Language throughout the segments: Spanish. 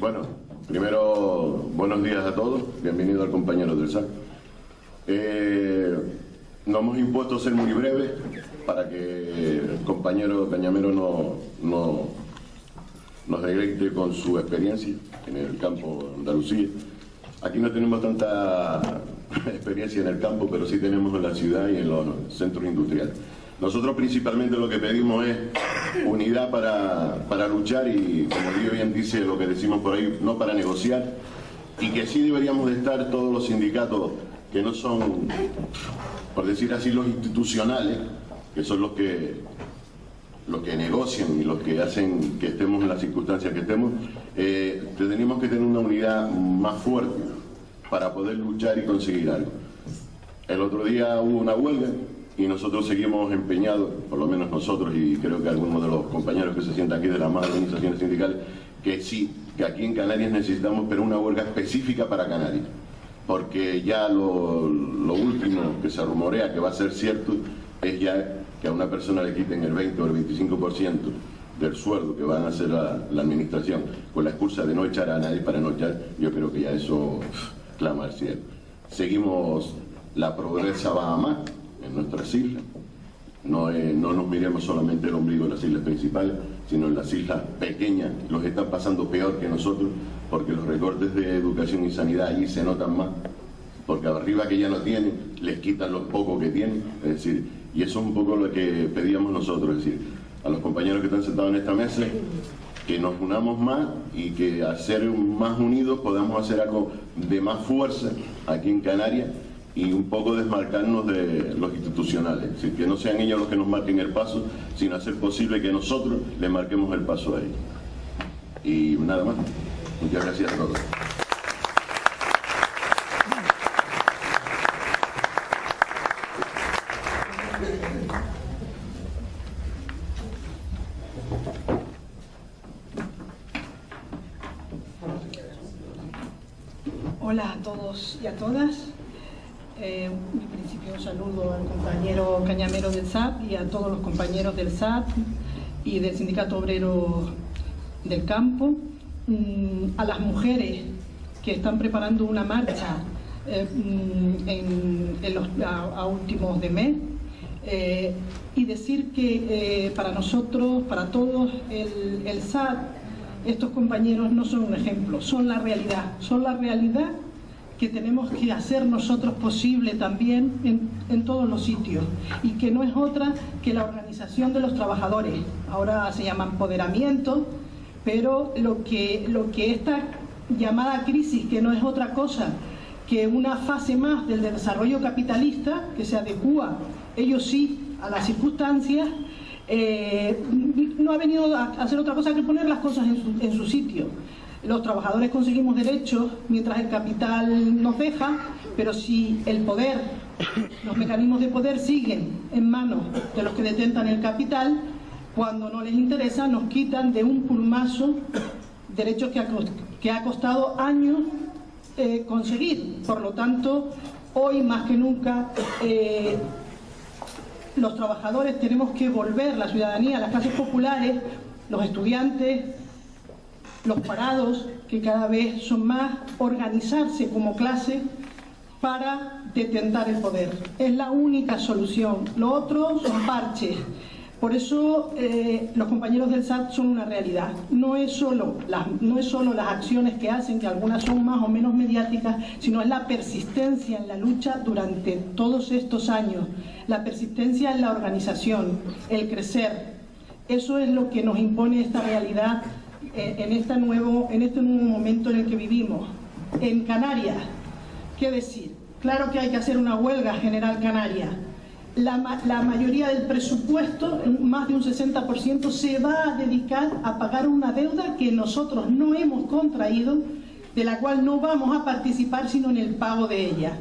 Bueno, primero, buenos días a todos. Bienvenido al compañero del SAC. Nos hemos impuesto a ser muy breves para que el compañero Cañamero nos deleite con su experiencia en el campo de Andalucía. Aquí no tenemos tanta experiencia en el campo, pero sí tenemos en la ciudad y en los centros industriales. Nosotros principalmente lo que pedimos es unidad para luchar y, como Dios bien dice lo que decimos por ahí, no para negociar, y que sí deberíamos de estar todos los sindicatos que no son, por decir así, los institucionales, que son los que negocian y los que hacen que estemos en las circunstancias que estemos. Tenemos que tener una unidad más fuerte para poder luchar y conseguir algo. El otro día hubo una huelga y nosotros seguimos empeñados, por lo menos nosotros y creo que algunos de los compañeros que se sientan aquí de las más organizaciones sindicales, que sí, que aquí en Canarias necesitamos, pero una huelga específica para Canarias, porque ya lo último que se rumorea que va a ser cierto es ya que a una persona le quiten el 20 o el 25% del sueldo que van a hacer la administración con la excusa de no echar a nadie para no echar. Yo creo que ya eso clama al cielo. Seguimos, la pobreza va a más en nuestras islas. No nos miremos solamente el ombligo en las islas principales, sino en las islas pequeñas. Los están pasando peor que nosotros, porque los recortes de educación y sanidad allí se notan más, porque arriba que ya no tienen, les quitan los pocos que tienen. Es decir, y eso es un poco lo que pedíamos nosotros, es decir, a los compañeros que están sentados en esta mesa, que nos unamos más y que al ser más unidos podamos hacer algo de más fuerza aquí en Canarias y un poco desmarcarnos de los institucionales, es decir, que no sean ellos los que nos marquen el paso, sino hacer posible que nosotros le marquemos el paso a ellos. Y nada más. Muchas gracias a todos. Hola a todos y a todas. En principio un saludo al compañero Cañamero del SAT y a todos los compañeros del SAT y del Sindicato Obrero del Campo, a las mujeres que están preparando una marcha a últimos de mes, y decir que para nosotros, para todos, el SAT, estos compañeros no son un ejemplo, son la realidad que tenemos que hacer nosotros posible también en todos los sitios, y que no es otra que la organización de los trabajadores. Ahora se llama empoderamiento, pero lo que esta llamada crisis, que no es otra cosa que una fase más del desarrollo capitalista que se adecúa, ellos sí, a las circunstancias, no ha venido a hacer otra cosa que poner las cosas en su sitio. Los trabajadores conseguimos derechos mientras el capital nos deja, pero si el poder, los mecanismos de poder siguen en manos de los que detentan el capital, cuando no les interesa nos quitan de un plumazo derechos que ha costado años conseguir. Por lo tanto, hoy más que nunca los trabajadores tenemos que volver, la ciudadanía, las clases populares, los estudiantes, los parados, que cada vez son más, organizarse como clase para detentar el poder. Es la única solución. Lo otro son parches. Por eso los compañeros del SAT son una realidad. No es solo las acciones que hacen, que algunas son más o menos mediáticas, sino es la persistencia en la lucha durante todos estos años, la persistencia en la organización, el crecer. Eso es lo que nos impone esta realidad en este nuevo momento en el que vivimos. En Canarias, ¿qué decir? Claro que hay que hacer una huelga general canaria. La mayoría del presupuesto, más de un 60%, se va a dedicar a pagar una deuda que nosotros no hemos contraído, de la cual no vamos a participar sino en el pago de ella.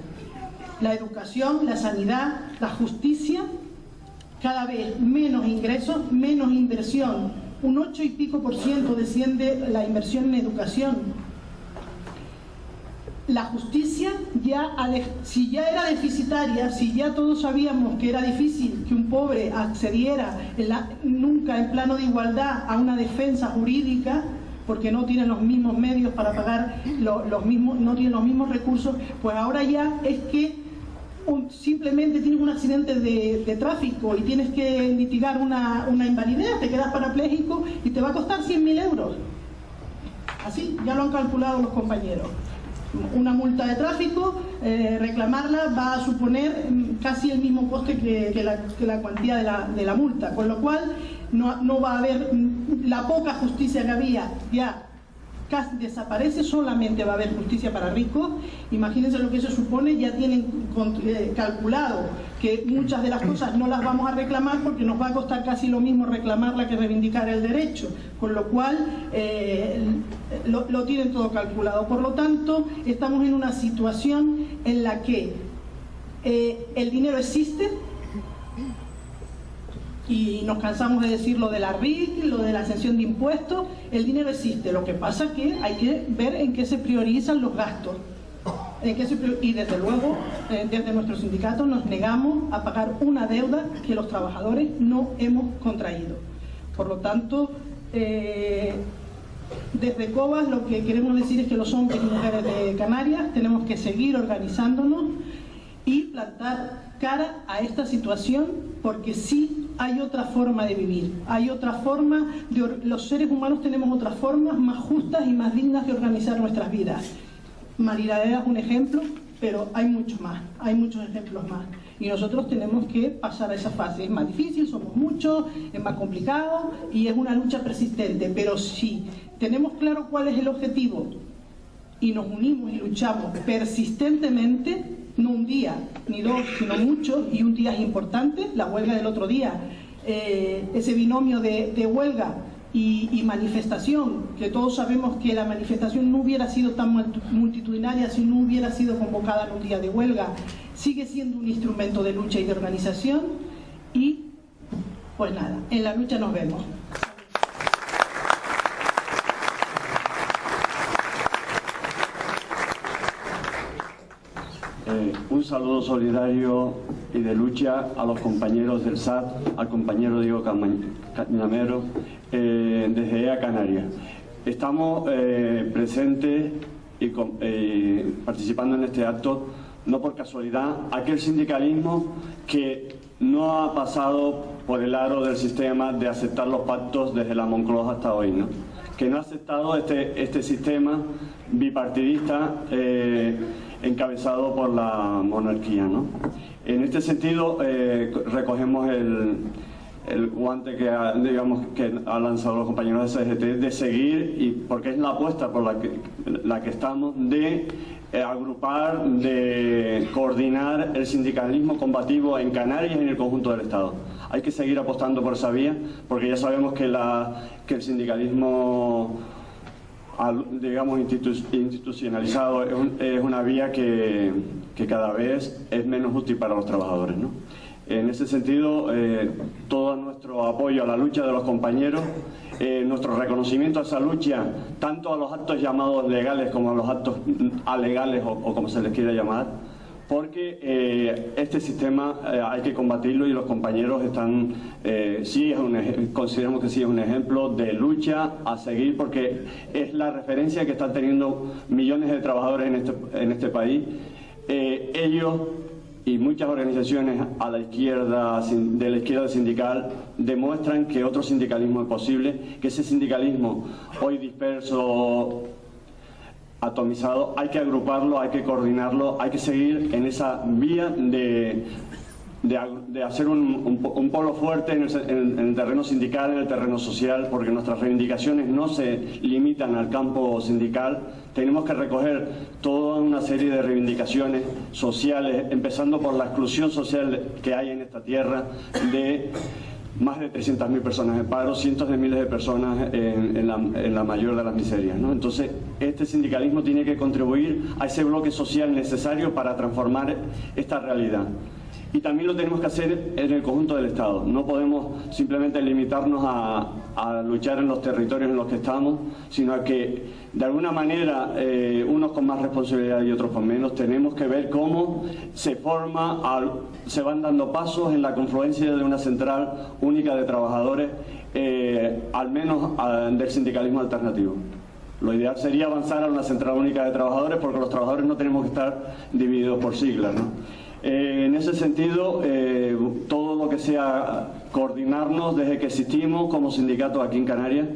La educación, la sanidad, la justicia, cada vez menos ingresos, menos inversión. Un 8 y pico % desciende la inversión en educación. La justicia, si ya era deficitaria, si ya todos sabíamos que era difícil que un pobre accediera nunca en plano de igualdad a una defensa jurídica, porque no tienen los mismos medios para pagar los mismos, no tienen los mismos recursos, pues ahora ya es que simplemente tienes un accidente de tráfico y tienes que litigar una invalidez, te quedas parapléjico y te va a costar 100.000 euros. Así, ya lo han calculado los compañeros. Una multa de tráfico, reclamarla va a suponer casi el mismo coste que la cuantía de la multa, con lo cual no va a haber la poca justicia que había, ya casi desaparece, solamente va a haber justicia para ricos. Imagínense lo que eso supone, ya tienen calculado que muchas de las cosas no las vamos a reclamar porque nos va a costar casi lo mismo reclamarla que reivindicar el derecho, con lo cual lo tienen todo calculado. Por lo tanto, estamos en una situación en la que el dinero existe, y nos cansamos de decir lo de la RIC, lo de la exención de impuestos. El dinero existe, lo que pasa es que hay que ver en qué se priorizan los gastos, y desde luego desde nuestro sindicato nos negamos a pagar una deuda que los trabajadores no hemos contraído. Por lo tanto, desde COBAS lo que queremos decir es que los hombres y mujeres de Canarias tenemos que seguir organizándonos y plantar cara a esta situación, porque sí hay otra forma de vivir, hay otra forma, los seres humanos tenemos otras formas más justas y más dignas de organizar nuestras vidas. Mariladera es un ejemplo, pero hay muchos más, hay muchos ejemplos más. Y nosotros tenemos que pasar a esa fase. Es más difícil, somos muchos, es más complicado y es una lucha persistente, pero si tenemos claro cuál es el objetivo y nos unimos y luchamos persistentemente, no un día ni dos, sino muchos, y un día es importante, la huelga del otro día, ese binomio de huelga y manifestación, que todos sabemos que la manifestación no hubiera sido tan multitudinaria si no hubiera sido convocada en un día de huelga, sigue siendo un instrumento de lucha y de organización. Y pues nada, en la lucha nos vemos. Un saludo solidario y de lucha a los compañeros del SAT, al compañero Diego Cañamero, desde EA Canarias. Estamos presentes y participando en este acto, no por casualidad, aquel sindicalismo que no ha pasado por el aro del sistema de aceptar los pactos desde la Moncloa hasta hoy, ¿no? Que no ha aceptado este sistema bipartidista encabezado por la monarquía, ¿no? En este sentido, recogemos el guante que ha lanzado los compañeros de CGT de seguir, y porque es la apuesta por la que estamos, de agrupar, de coordinar el sindicalismo combativo en Canarias y en el conjunto del Estado. Hay que seguir apostando por esa vía, porque ya sabemos que el sindicalismo, digamos, institucionalizado es una vía que cada vez es menos útil para los trabajadores, ¿no? En ese sentido, todo nuestro apoyo a la lucha de los compañeros, nuestro reconocimiento a esa lucha, tanto a los actos llamados legales como a los actos alegales o como se les quiera llamar, porque este sistema hay que combatirlo, y los compañeros están, consideramos que sí es un ejemplo de lucha a seguir, porque es la referencia que están teniendo millones de trabajadores en este país. Ellos y muchas organizaciones de la izquierda sindical demuestran que otro sindicalismo es posible, que ese sindicalismo hoy disperso, atomizado, hay que agruparlo, hay que coordinarlo, hay que seguir en esa vía de hacer un polo fuerte en el terreno sindical, en el terreno social, porque nuestras reivindicaciones no se limitan al campo sindical. Tenemos que recoger toda una serie de reivindicaciones sociales, empezando por la exclusión social que hay en esta tierra, de más de 300.000 personas en paro, cientos de miles de personas en la mayor de las miserias, ¿no? Entonces, este sindicalismo tiene que contribuir a ese bloque social necesario para transformar esta realidad. Y también lo tenemos que hacer en el conjunto del Estado. No podemos simplemente limitarnos a luchar en los territorios en los que estamos, sino que, de alguna manera, unos con más responsabilidad y otros con menos, tenemos que ver cómo se van dando pasos en la confluencia de una central única de trabajadores, al menos del sindicalismo alternativo. Lo ideal sería avanzar a una central única de trabajadores, porque los trabajadores no tenemos que estar divididos por siglas, ¿no? En ese sentido, todo lo que sea coordinarnos desde que existimos como sindicato aquí en Canarias,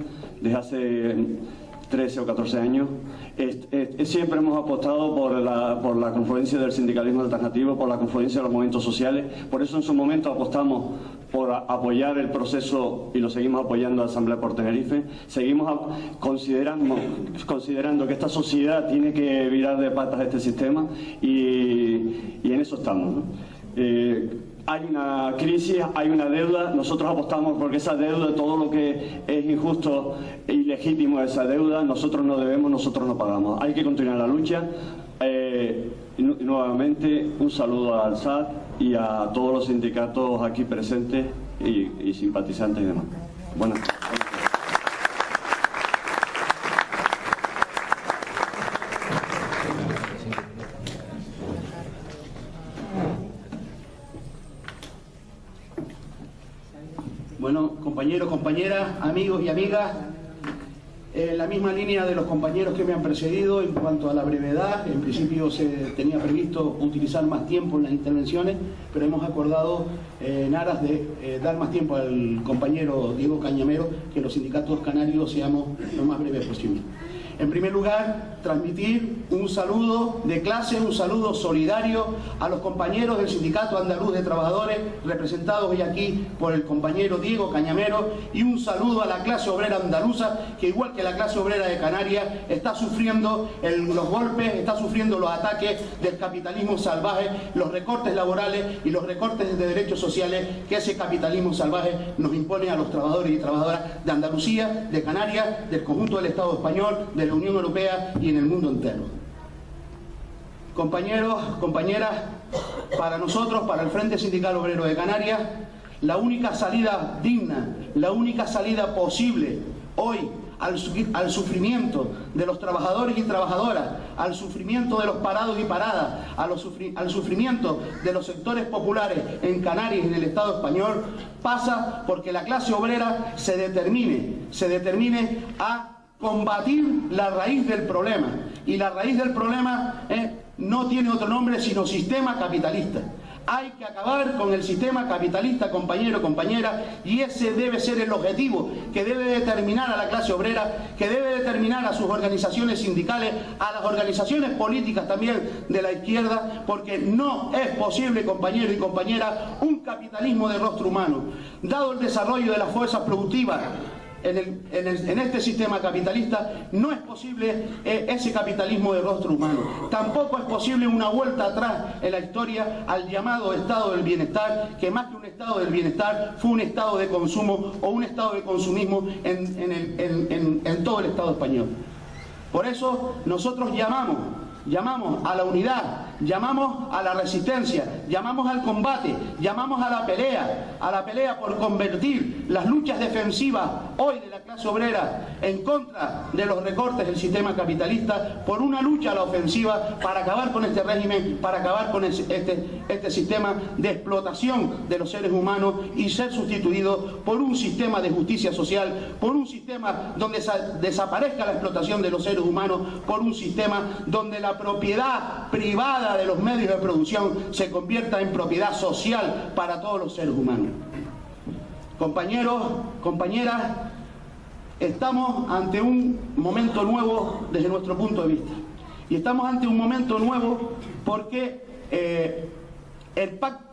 desde hace 13 o 14 años, siempre hemos apostado por la confluencia del sindicalismo alternativo, por la confluencia de los movimientos sociales. Por eso en su momento apostamos por apoyar el proceso, y lo seguimos apoyando, a Asamblea por Tenerife. Seguimos considerando que esta sociedad tiene que virar de patas este sistema, y en eso estamos, ¿no? Hay una crisis, hay una deuda. Nosotros apostamos porque esa deuda, todo lo que es injusto e ilegítimo de esa deuda, nosotros no debemos, nosotros no pagamos. Hay que continuar la lucha. Nuevamente, un saludo al SAT y a todos los sindicatos aquí presentes y simpatizantes y demás. Buenas tardes. Bueno, compañeros, compañeras, amigos y amigas, en la misma línea de los compañeros que me han precedido en cuanto a la brevedad. En principio se tenía previsto utilizar más tiempo en las intervenciones, pero hemos acordado, en aras de dar más tiempo al compañero Diego Cañamero, que los sindicatos canarios seamos lo más breves posible. En primer lugar, transmitir un saludo de clase, un saludo solidario a los compañeros del Sindicato Andaluz de Trabajadores, representados hoy aquí por el compañero Diego Cañamero, y un saludo a la clase obrera andaluza, que igual que la clase obrera de Canarias, está sufriendo los golpes, está sufriendo los ataques del capitalismo salvaje, los recortes laborales y los recortes de derechos sociales que ese capitalismo salvaje nos impone a los trabajadores y trabajadoras de Andalucía, de Canarias, del conjunto del Estado español, de la Unión Europea y en el mundo entero. Compañeros, compañeras, para nosotros, para el Frente Sindical Obrero de Canarias, la única salida digna, la única salida posible hoy al sufrimiento de los trabajadores y trabajadoras, al sufrimiento de los parados y paradas, al sufrimiento de los sectores populares en Canarias y en el Estado español, pasa porque la clase obrera se determine a combatir la raíz del problema, y la raíz del problema no tiene otro nombre sino sistema capitalista. Hay que acabar con el sistema capitalista, compañero, compañera, y ese debe ser el objetivo que debe determinar a la clase obrera, que debe determinar a sus organizaciones sindicales, a las organizaciones políticas también de la izquierda, porque no es posible, compañero y compañera, un capitalismo de rostro humano. Dado el desarrollo de las fuerzas productivas en este sistema capitalista, no es posible ese capitalismo de rostro humano. Tampoco es posible una vuelta atrás en la historia al llamado estado del bienestar, que más que un estado del bienestar fue un estado de consumo o un estado de consumismo en todo el Estado español. Por eso nosotros llamamos a la unidad, llamamos a la resistencia, llamamos al combate, llamamos a la pelea por convertir las luchas defensivas hoy de la clase obrera en contra de los recortes del sistema capitalista, por una lucha a la ofensiva para acabar con este régimen, para acabar con este sistema de explotación de los seres humanos y ser sustituido por un sistema de justicia social, por un sistema donde desaparezca la explotación de los seres humanos, por un sistema donde la propiedad privada de los medios de producción se convierta en propiedad social para todos los seres humanos. Compañeros, compañeras, estamos ante un momento nuevo desde nuestro punto de vista. Y estamos ante un momento nuevo porque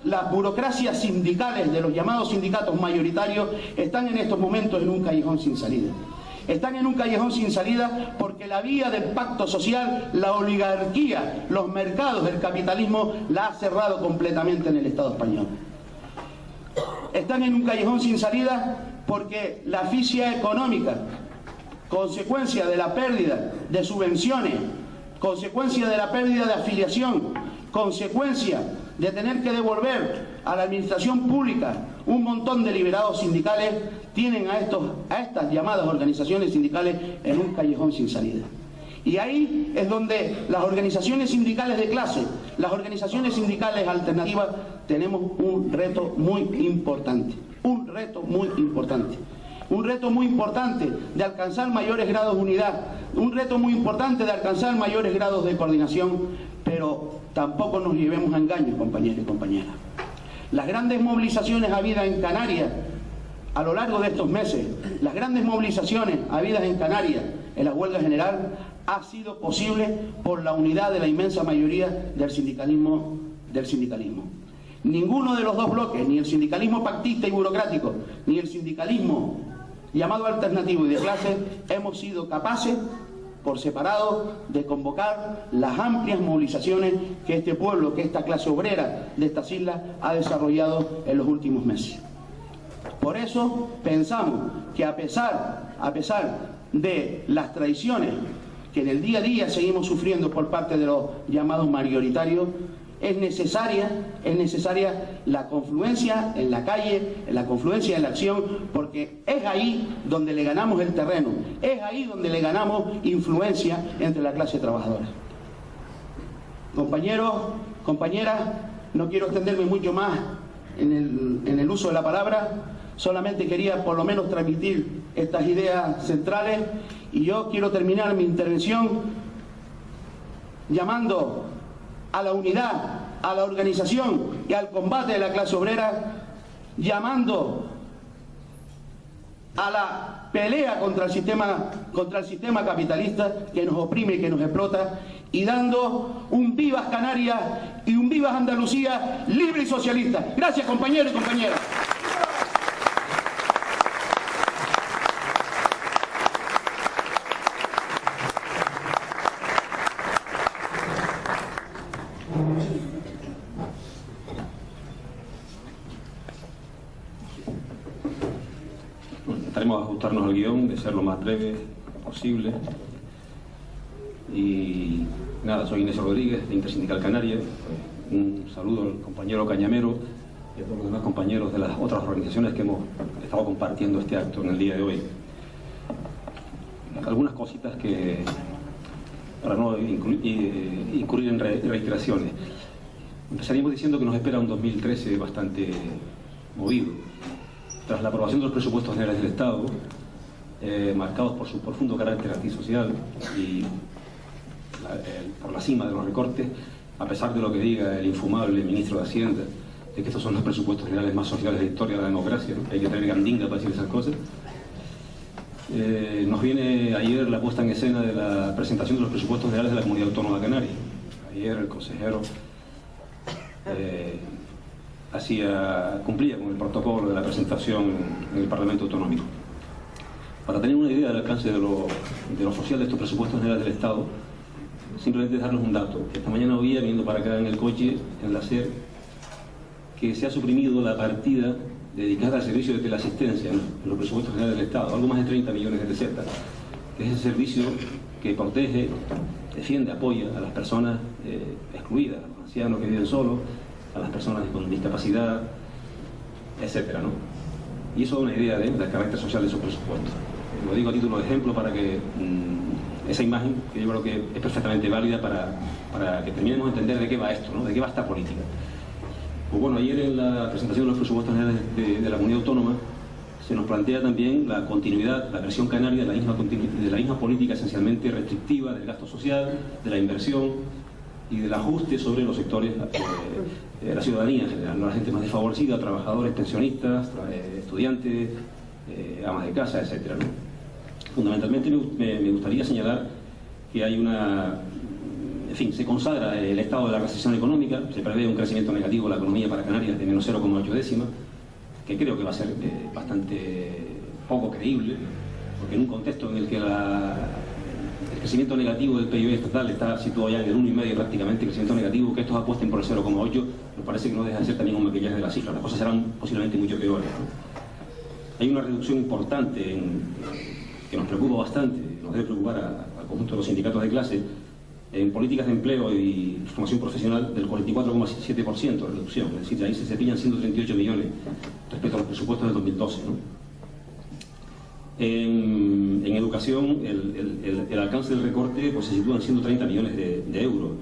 las burocracias sindicales de los llamados sindicatos mayoritarios están en estos momentos en un callejón sin salida. Están en un callejón sin salida porque la vía del pacto social, la oligarquía, los mercados, el capitalismo la ha cerrado completamente en el Estado español. Están en un callejón sin salida porque la asfixia económica, consecuencia de la pérdida de subvenciones, consecuencia de la pérdida de afiliación, consecuencia de tener que devolver a la administración pública un montón de liberados sindicales, tienen a estas llamadas organizaciones sindicales en un callejón sin salida. Y ahí es donde las organizaciones sindicales de clase, las organizaciones sindicales alternativas, tenemos un reto muy importante. Un reto muy importante. un reto muy importante de alcanzar mayores grados de unidad, un reto muy importante de alcanzar mayores grados de coordinación, pero tampoco nos llevemos a engaños, compañeros y compañeras. Las grandes movilizaciones habidas en Canarias a lo largo de estos meses, las grandes movilizaciones habidas en Canarias en la huelga general, ha sido posible por la unidad de la inmensa mayoría del sindicalismo. Ninguno de los dos bloques, ni el sindicalismo pactista y burocrático, ni el sindicalismo llamado alternativo y de clase, hemos sido capaces, por separado, de convocar las amplias movilizaciones que este pueblo, que esta clase obrera de estas islas ha desarrollado en los últimos meses. Por eso pensamos que a pesar de las traiciones que en el día a día seguimos sufriendo por parte de los llamados mayoritarios, es necesaria la confluencia en la calle, la confluencia en la acción, porque es ahí donde le ganamos el terreno, es ahí donde le ganamos influencia entre la clase trabajadora. Compañeros, compañeras, no quiero extenderme mucho más en el uso de la palabra, solamente quería por lo menos transmitir estas ideas centrales, y yo quiero terminar mi intervención llamando a la unidad, a la organización y al combate de la clase obrera, llamando a la pelea contra el sistema capitalista que nos oprime y que nos explota, y dando un vivas Canarias y un vivas Andalucía libre y socialista. Gracias, compañeros y compañeras. Intentaremos ajustarnos al guión, de ser lo más breve posible. Y nada, soy Inés Rodríguez, de Intersindical Canaria. Un saludo al compañero Cañamero y a todos los demás compañeros de las otras organizaciones que hemos estado compartiendo este acto en el día de hoy. Algunas cositas que, para no incurrir en reiteraciones. Empezaríamos diciendo que nos espera un 2013 bastante movido. Tras la aprobación de los presupuestos generales del Estado, marcados por su profundo carácter antisocial y por la cima de los recortes, a pesar de lo que diga el infumable ministro de Hacienda, de que estos son los presupuestos generales más sociales de la historia de la democracia, ¿no? Hay que tener gandinga para decir esas cosas. Nos viene ayer la puesta en escena de la presentación de los presupuestos generales de la Comunidad Autónoma de Canarias. Ayer el consejero cumplía con el protocolo de la presentación en el Parlamento Autonómico. Para tener una idea del alcance de lo social de estos presupuestos generales del Estado, simplemente darles un dato. Esta mañana oía, viniendo para acá en el coche, en la SER, que se ha suprimido la partida dedicada al servicio de teleasistencia en los presupuestos generales del Estado, algo más de 30 millones de pesetas, que es el servicio que protege, defiende, apoya a las personas excluidas, a los ancianos que viven solos, a las personas con discapacidad, etcétera, ¿no? Y eso da una idea del carácter social de esos presupuestos. Lo digo a título de ejemplo para que esa imagen, que yo creo que es perfectamente válida para que terminemos de entender de qué va esto, ¿no? De qué va esta política. Pues bueno, ayer en la presentación de los presupuestos generales de la Comunidad Autónoma se nos plantea también la continuidad, la versión canaria de la misma política esencialmente restrictiva del gasto social, de la inversión y del ajuste sobre los sectores de la ciudadanía en general, ¿no? La gente más desfavorecida, trabajadores, pensionistas, estudiantes, amas de casa, etcétera, ¿no? Fundamentalmente me gustaría señalar que hay en fin, se consagra el estado de la recesión económica, se prevé un crecimiento negativo de la economía para Canarias de menos 0,8 décimas, que creo que va a ser bastante poco creíble, porque en un contexto en el que el crecimiento negativo del PIB estatal está situado ya en el 1,5 prácticamente, crecimiento negativo, que estos apuesten por el 0,8, me parece que no deja de ser también un maquillaje de las cifras, las cosas serán posiblemente mucho peores, ¿no? Hay una reducción importante que nos preocupa bastante, nos debe preocupar al conjunto de los sindicatos de clase, en políticas de empleo y formación profesional del 44,7% de reducción, es decir, ahí se cepillan 138 millones respecto a los presupuestos del 2012, ¿no? En educación, el alcance del recorte pues, se sitúa en 130 millones de euros.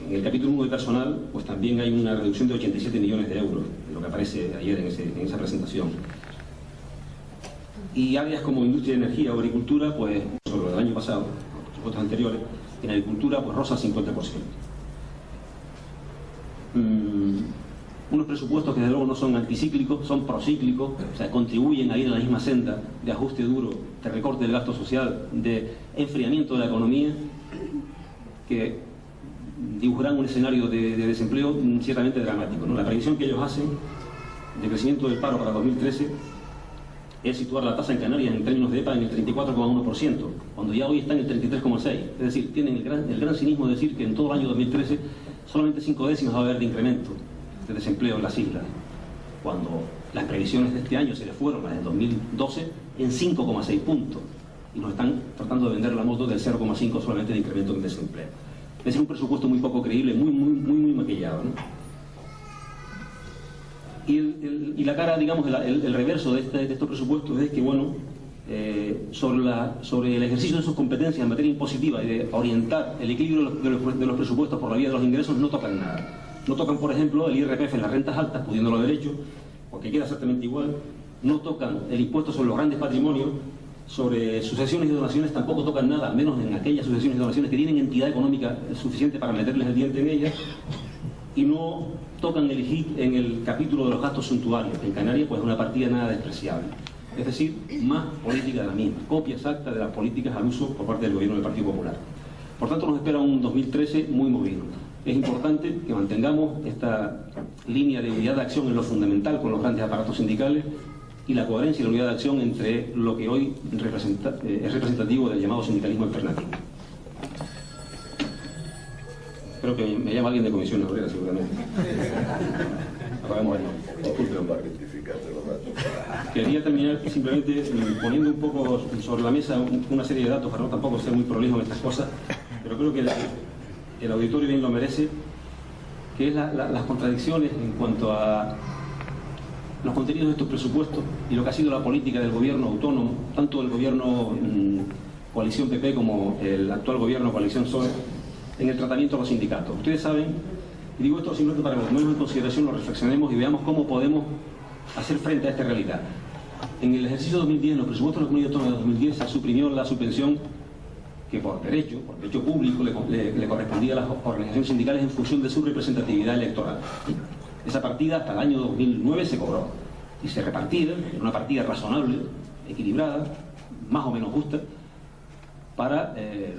En En el capítulo 1 de personal, pues también hay una reducción de 87 millones de euros, lo que aparece ayer en esa presentación. Y áreas como industria de energía o agricultura, pues sobre lo del año pasado, los presupuestos anteriores, en agricultura pues roza el 50%. Unos presupuestos que desde luego no son anticíclicos, son procíclicos, o sea, contribuyen a ir en la misma senda de ajuste duro, de recorte del gasto social, de enfriamiento de la economía, que dibujarán un escenario de desempleo ciertamente dramático, ¿no? La previsión que ellos hacen de crecimiento del paro para 2013 es situar la tasa en Canarias en términos de EPA en el 34,1%, cuando ya hoy está en el 33,6%. Es decir, tienen el gran cinismo de decir que en todo el año 2013 solamente 5 décimas va a haber de incremento de desempleo en las islas, cuando las previsiones de este año se les fueron, las del 2012, en 5,6 puntos, y nos están tratando de vender la moto del 0,5 solamente de incremento en desempleo. Es un presupuesto muy poco creíble, muy maquillado, ¿no? Y la cara, digamos, el reverso de estos presupuestos es que, bueno, sobre el ejercicio de sus competencias en materia impositiva y de orientar el equilibrio de los presupuestos por la vía de los ingresos, no tocan nada. No tocan, por ejemplo, el IRPF en las rentas altas, pudiéndolo haber hecho, porque queda exactamente igual. No tocan el impuesto sobre los grandes patrimonios. Sobre sucesiones y donaciones tampoco tocan nada, menos en aquellas sucesiones y donaciones que tienen entidad económica suficiente para meterles el diente en ellas. Y no tocan el HIC en el capítulo de los gastos suntuarios, que en Canarias pues es una partida nada despreciable. Es decir, más política de la misma, copia exacta de las políticas al uso por parte del gobierno del Partido Popular. Por tanto, nos espera un 2013 muy movido. Es importante que mantengamos esta línea de unidad de acción en lo fundamental con los grandes aparatos sindicales y la coherencia y la unidad de acción entre lo que hoy es representativo del llamado sindicalismo alternativo. Creo que me llama alguien de Comisión Obrera, seguramente. Quería terminar simplemente poniendo un poco sobre la mesa una serie de datos, para no tampoco ser muy prolijo en estas cosas, pero creo que el auditorio bien lo merece, que es las contradicciones en cuanto a los contenidos de estos presupuestos y lo que ha sido la política del gobierno autónomo, tanto el gobierno coalición PP como el actual gobierno coalición PSOE, en el tratamiento de los sindicatos. Ustedes saben, y digo esto simplemente para que lo tomemos en consideración, lo reflexionemos y veamos cómo podemos hacer frente a esta realidad. En el ejercicio 2010, en los presupuestos de la Comunidad Autónoma de 2010, se suprimió la subvención que por derecho público le correspondía a las organizaciones sindicales en función de su representatividad electoral. Esa partida hasta el año 2009 se cobró y se repartía en una partida razonable, equilibrada, más o menos justa, para... es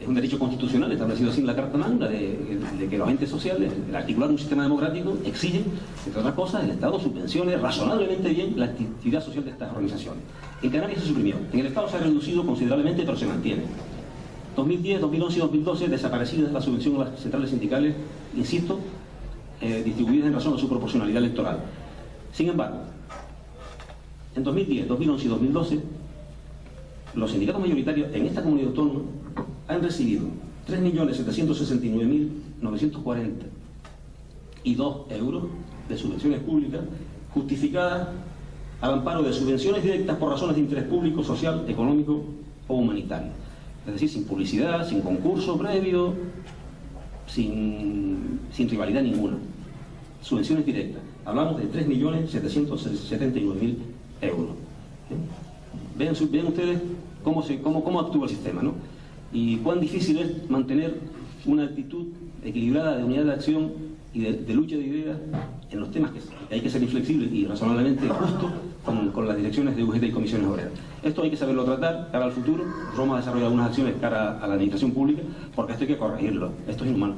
un derecho constitucional establecido así en la Carta Magna de que los entes sociales, el articular un sistema democrático, exigen, entre otras cosas, el Estado subvencione razonablemente bien la actividad social de estas organizaciones. En Canarias se suprimió, en el Estado se ha reducido considerablemente, pero se mantiene. 2010, 2011 y 2012 desaparecidas la subvención a las centrales sindicales, insisto, distribuidas en razón a su proporcionalidad electoral. Sin embargo, en 2010, 2011 y 2012, los sindicatos mayoritarios en esta comunidad autónoma han recibido 3.769.942 euros de subvenciones públicas justificadas al amparo de subvenciones directas por razones de interés público, social, económico o humanitario. Es decir, sin publicidad, sin concurso previo, sin rivalidad ninguna. Subvenciones directas. Hablamos de 3.779.000 euros. Vean ustedes cómo actúa el sistema, ¿no? Y cuán difícil es mantener una actitud equilibrada de unidad de acción y de lucha de ideas en los temas que hay que ser inflexible y razonablemente justo con las direcciones de UGT y comisiones obreras. Esto hay que saberlo tratar cara al futuro. Roma ha desarrollado algunas acciones cara a la administración pública, porque esto hay que corregirlo. Esto es inhumano.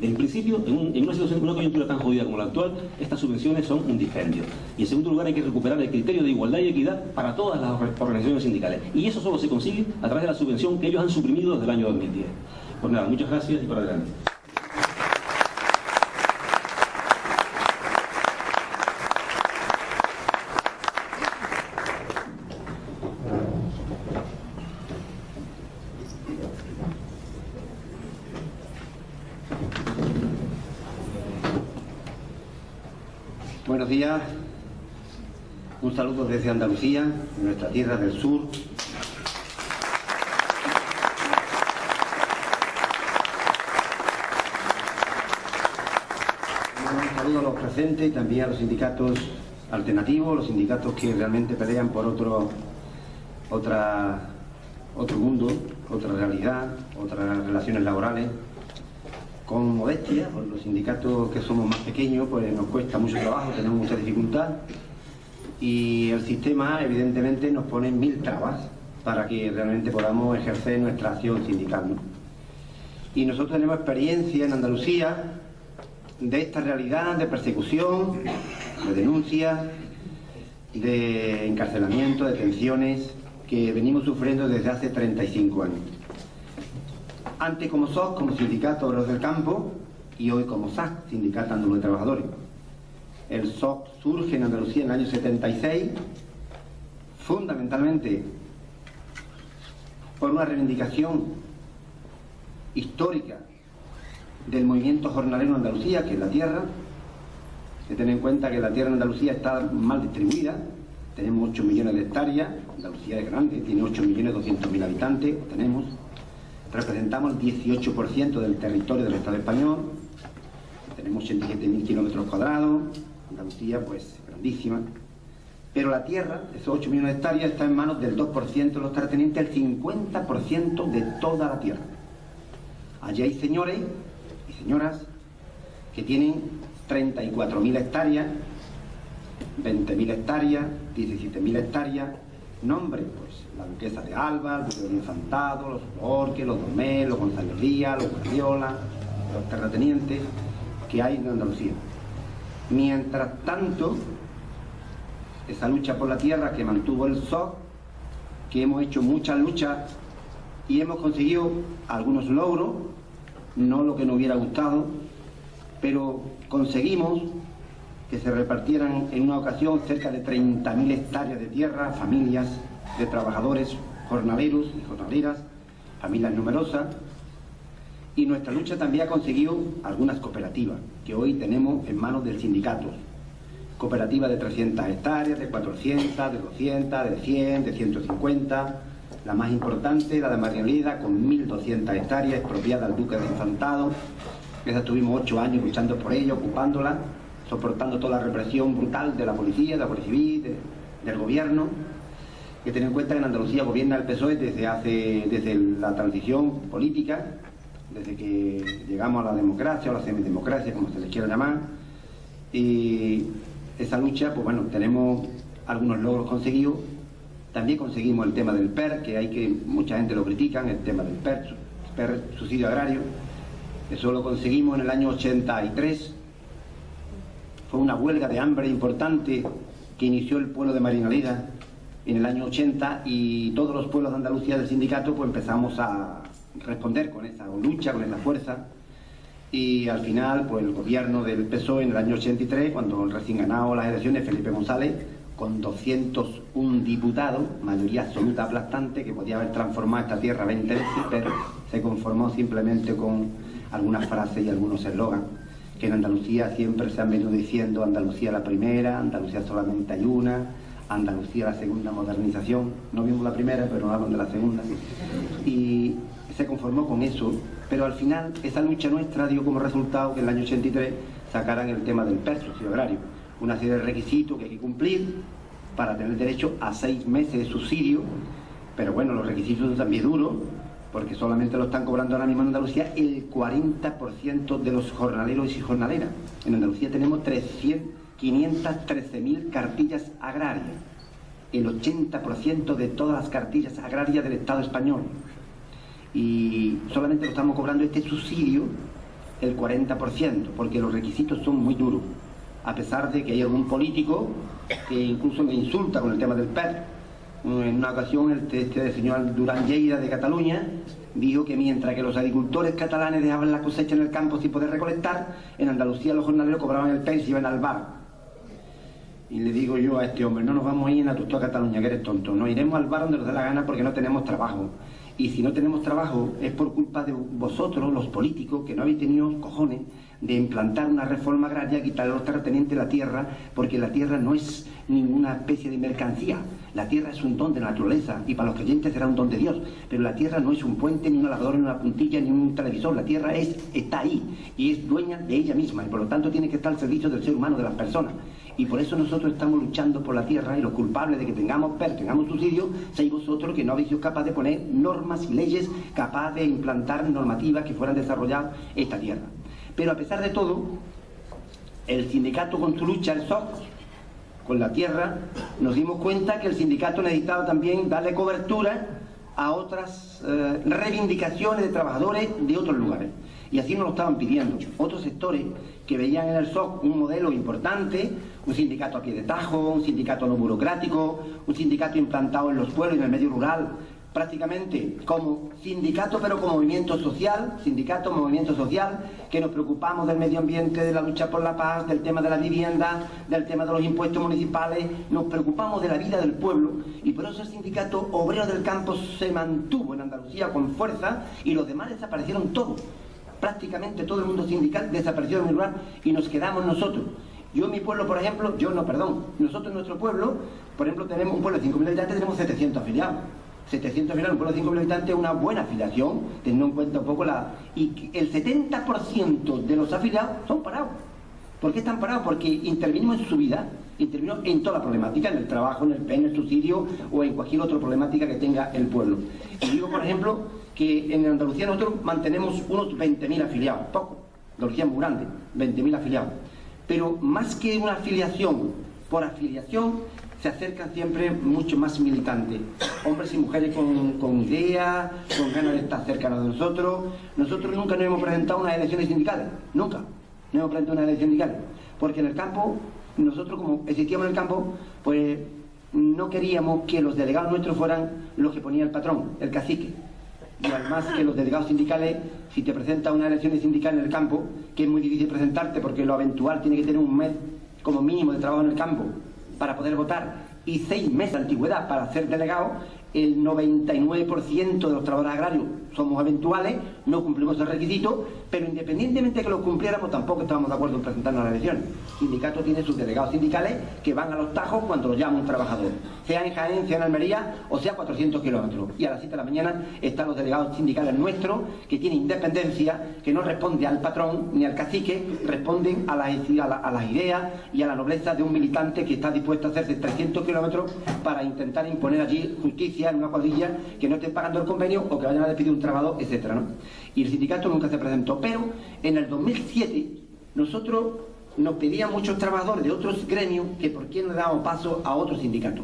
En principio, en una situación, una coyuntura tan jodida como la actual, estas subvenciones son un dispendio. Y en segundo lugar, hay que recuperar el criterio de igualdad y equidad para todas las organizaciones sindicales. Y eso solo se consigue a través de la subvención que ellos han suprimido desde el año 2010. Pues nada, muchas gracias y para adelante. Buenos días, un saludo desde Andalucía, nuestra tierra del sur. presentes y también a los sindicatos alternativos, los sindicatos que realmente pelean por otro mundo, otra realidad, otras relaciones laborales. Con modestia, por los sindicatos que somos más pequeños, pues nos cuesta mucho trabajo, tenemos mucha dificultad y el sistema evidentemente nos pone 1000 trabas para que realmente podamos ejercer nuestra acción sindical, ¿no? Y nosotros tenemos experiencia en Andalucía de esta realidad de persecución, de denuncias, de encarcelamiento, de detenciones que venimos sufriendo desde hace 35 años. Antes como SOC, como Sindicato Obreros del Campo, y hoy como SAC, Sindicato Andaluz de Trabajadores. El SOC surge en Andalucía en el año 76, fundamentalmente por una reivindicación histórica del movimiento jornalero en Andalucía, que es la tierra. Hay que tener en cuenta que la tierra en Andalucía está mal distribuida, tenemos 8 millones de hectáreas, Andalucía es grande, tiene 8.200.000 habitantes, representamos el 18% del territorio del Estado español, tenemos 87.000 kilómetros cuadrados, Andalucía pues grandísima, pero la tierra, esos 8 millones de hectáreas, está en manos del 2% de los terratenientes, el 50% de toda la tierra. Allí hay señores y señoras que tienen 34.000 hectáreas, 20.000 hectáreas, 17.000 hectáreas, nombres, pues la Duquesa de Alba, el Duque de Infantado, los Borges, los Domé, los González Díaz, los Guardiola, los terratenientes que hay en Andalucía. Mientras tanto, esa lucha por la tierra que mantuvo el SOC, que hemos hecho muchas luchas y hemos conseguido algunos logros, no lo que nos hubiera gustado, pero conseguimos que se repartieran en una ocasión cerca de 30.000 hectáreas de tierra a familias de trabajadores jornaleros y jornaleras, familias numerosas, y nuestra lucha también ha conseguido algunas cooperativas que hoy tenemos en manos del sindicato. Cooperativas de 300 hectáreas, de 400, de 200, de 100, de 150, la más importante, la de Marialeda, con 1.200 hectáreas, expropiada al Duque de Infantado. Esa tuvimos 8 años luchando por ella, ocupándola, soportando toda la represión brutal de la policía, de la Guardia Civil, del gobierno. Hay que tener en cuenta que en Andalucía gobierna el PSOE desde la transición política, desde que llegamos a la democracia o la semidemocracia, como se les quiera llamar. Y esa lucha, pues bueno, tenemos algunos logros conseguidos. También conseguimos el tema del PER, que mucha gente lo critica, el tema del PER, subsidio agrario. Eso lo conseguimos en el año 83. Fue una huelga de hambre importante que inició el pueblo de Marinaleda en el año 80, y todos los pueblos de Andalucía del sindicato pues empezamos a responder con esa lucha, con esa fuerza. Y al final, pues el gobierno del PSOE en el año 83, cuando recién ganado las elecciones, Felipe González, con 201 diputados, mayoría absoluta aplastante, que podía haber transformado esta tierra 20 veces, pero se conformó simplemente con algunas frases y algunos eslogans, que en Andalucía siempre se han venido diciendo: Andalucía la primera, Andalucía solamente hay una, Andalucía la segunda modernización. No vimos la primera, pero hablan de la segunda. Y se conformó con eso, pero al final esa lucha nuestra dio como resultado que en el año 83 sacaran el tema del PER, subsidio agrario, una serie de requisitos que hay que cumplir para tener derecho a 6 meses de subsidio. Pero bueno, los requisitos son también duros, porque solamente lo están cobrando ahora mismo en Andalucía el 40% de los jornaleros y jornaleras. En Andalucía tenemos 513.000 cartillas agrarias, el 80% de todas las cartillas agrarias del Estado español. Y solamente lo estamos cobrando este subsidio el 40%, porque los requisitos son muy duros, a pesar de que hay algún político que incluso me insulta con el tema del PER. En una ocasión este señor Durán Lleida de Cataluña dijo que mientras que los agricultores catalanes dejaban la cosecha en el campo sin poder recolectar, en Andalucía los jornaleros cobraban el PER y se iban al bar. y le digo yo a este hombre, no nos vamos a ir en la Tustoa Cataluña, que eres tonto, nos iremos al bar donde nos dé la gana porque no tenemos trabajo. Y si no tenemos trabajo es por culpa de vosotros, los políticos, que no habéis tenido cojones de implantar una reforma agraria, quitar a los terratenientes la tierra, porque la tierra no es ninguna especie de mercancía. La tierra es un don de la naturaleza y para los creyentes será un don de Dios, pero la tierra no es un puente, ni una lavadora, ni una puntilla, ni un televisor. La tierra está ahí y es dueña de ella misma y por lo tanto tiene que estar al servicio del ser humano, de las personas. Y por eso nosotros estamos luchando por la tierra, y los culpables de que tengamos subsidios sois vosotros, que no habéis sido capaces de poner normas y leyes capaces de implantar normativas que fueran desarrolladas esta tierra. Pero a pesar de todo, el sindicato con su lucha, el SOC, con la tierra, nos dimos cuenta que el sindicato necesitaba también darle cobertura a otras reivindicaciones de trabajadores de otros lugares. Y así nos lo estaban pidiendo otros sectores que veían en el SOC un modelo importante, un sindicato a pie de tajo, un sindicato no burocrático, un sindicato implantado en los pueblos y en el medio rural, prácticamente como sindicato pero como movimiento social, que nos preocupamos del medio ambiente, de la lucha por la paz, del tema de la vivienda, del tema de los impuestos municipales, nos preocupamos de la vida del pueblo, y por eso el sindicato obrero del campo se mantuvo en Andalucía con fuerza y los demás desaparecieron todos. Prácticamente todo el mundo sindical desapareció en el rural y nos quedamos nosotros. Yo en mi pueblo, por ejemplo, nosotros en nuestro pueblo, por ejemplo, tenemos un pueblo de 5.000 habitantes, tenemos 700 afiliados. 700 afiliados, un pueblo de 5.000 habitantes es una buena afiliación, teniendo en cuenta un poco y el 70% de los afiliados son parados. ¿Por qué están parados? Porque intervinimos en su vida, intervinimos en toda la problemática, en el trabajo, en el PEN, en el subsidio o en cualquier otra problemática que tenga el pueblo. Y digo, por ejemplo, que en Andalucía nosotros mantenemos unos 20.000 afiliados, poco, Andalucía es muy grande, 20.000 afiliados. Pero más que una afiliación por afiliación, se acercan siempre mucho más militantes, hombres y mujeres con ideas, con ganas de estar cercanos de nosotros. Nosotros nunca nos hemos presentado unas elecciones sindicales, nunca nos hemos presentado unas elecciones sindicales, porque en el campo, nosotros como existíamos en el campo, pues no queríamos que los delegados nuestros fueran los que ponía el patrón, el cacique. Y además que los delegados sindicales, si te presentas una elección sindical en el campo, que es muy difícil presentarte porque lo habitual tiene que tener un mes como mínimo de trabajo en el campo para poder votar y 6 meses de antigüedad para ser delegado, el 99% de los trabajadores agrarios somos eventuales, no cumplimos el requisito, pero independientemente de que lo cumpliéramos, tampoco estábamos de acuerdo en presentarnos a las elecciones. El sindicato tiene sus delegados sindicales que van a los tajos cuando los llama un trabajador, sea en Jaén, sea en Almería o sea 400 kilómetros. Y a las 7 de la mañana están los delegados sindicales nuestros, que tienen independencia, que no responde al patrón ni al cacique, responden a las ideas y a la nobleza de un militante que está dispuesto a hacerse 300 kilómetros para intentar imponer allí justicia en una cuadrilla, que no estén pagando el convenio o que vayan a despedir un trabajador, etcétera, ¿no? Y el sindicato nunca se presentó, pero en el 2007 nosotros nos pedían muchos trabajadores de otros gremios que por qué no dábamos paso a otro sindicato.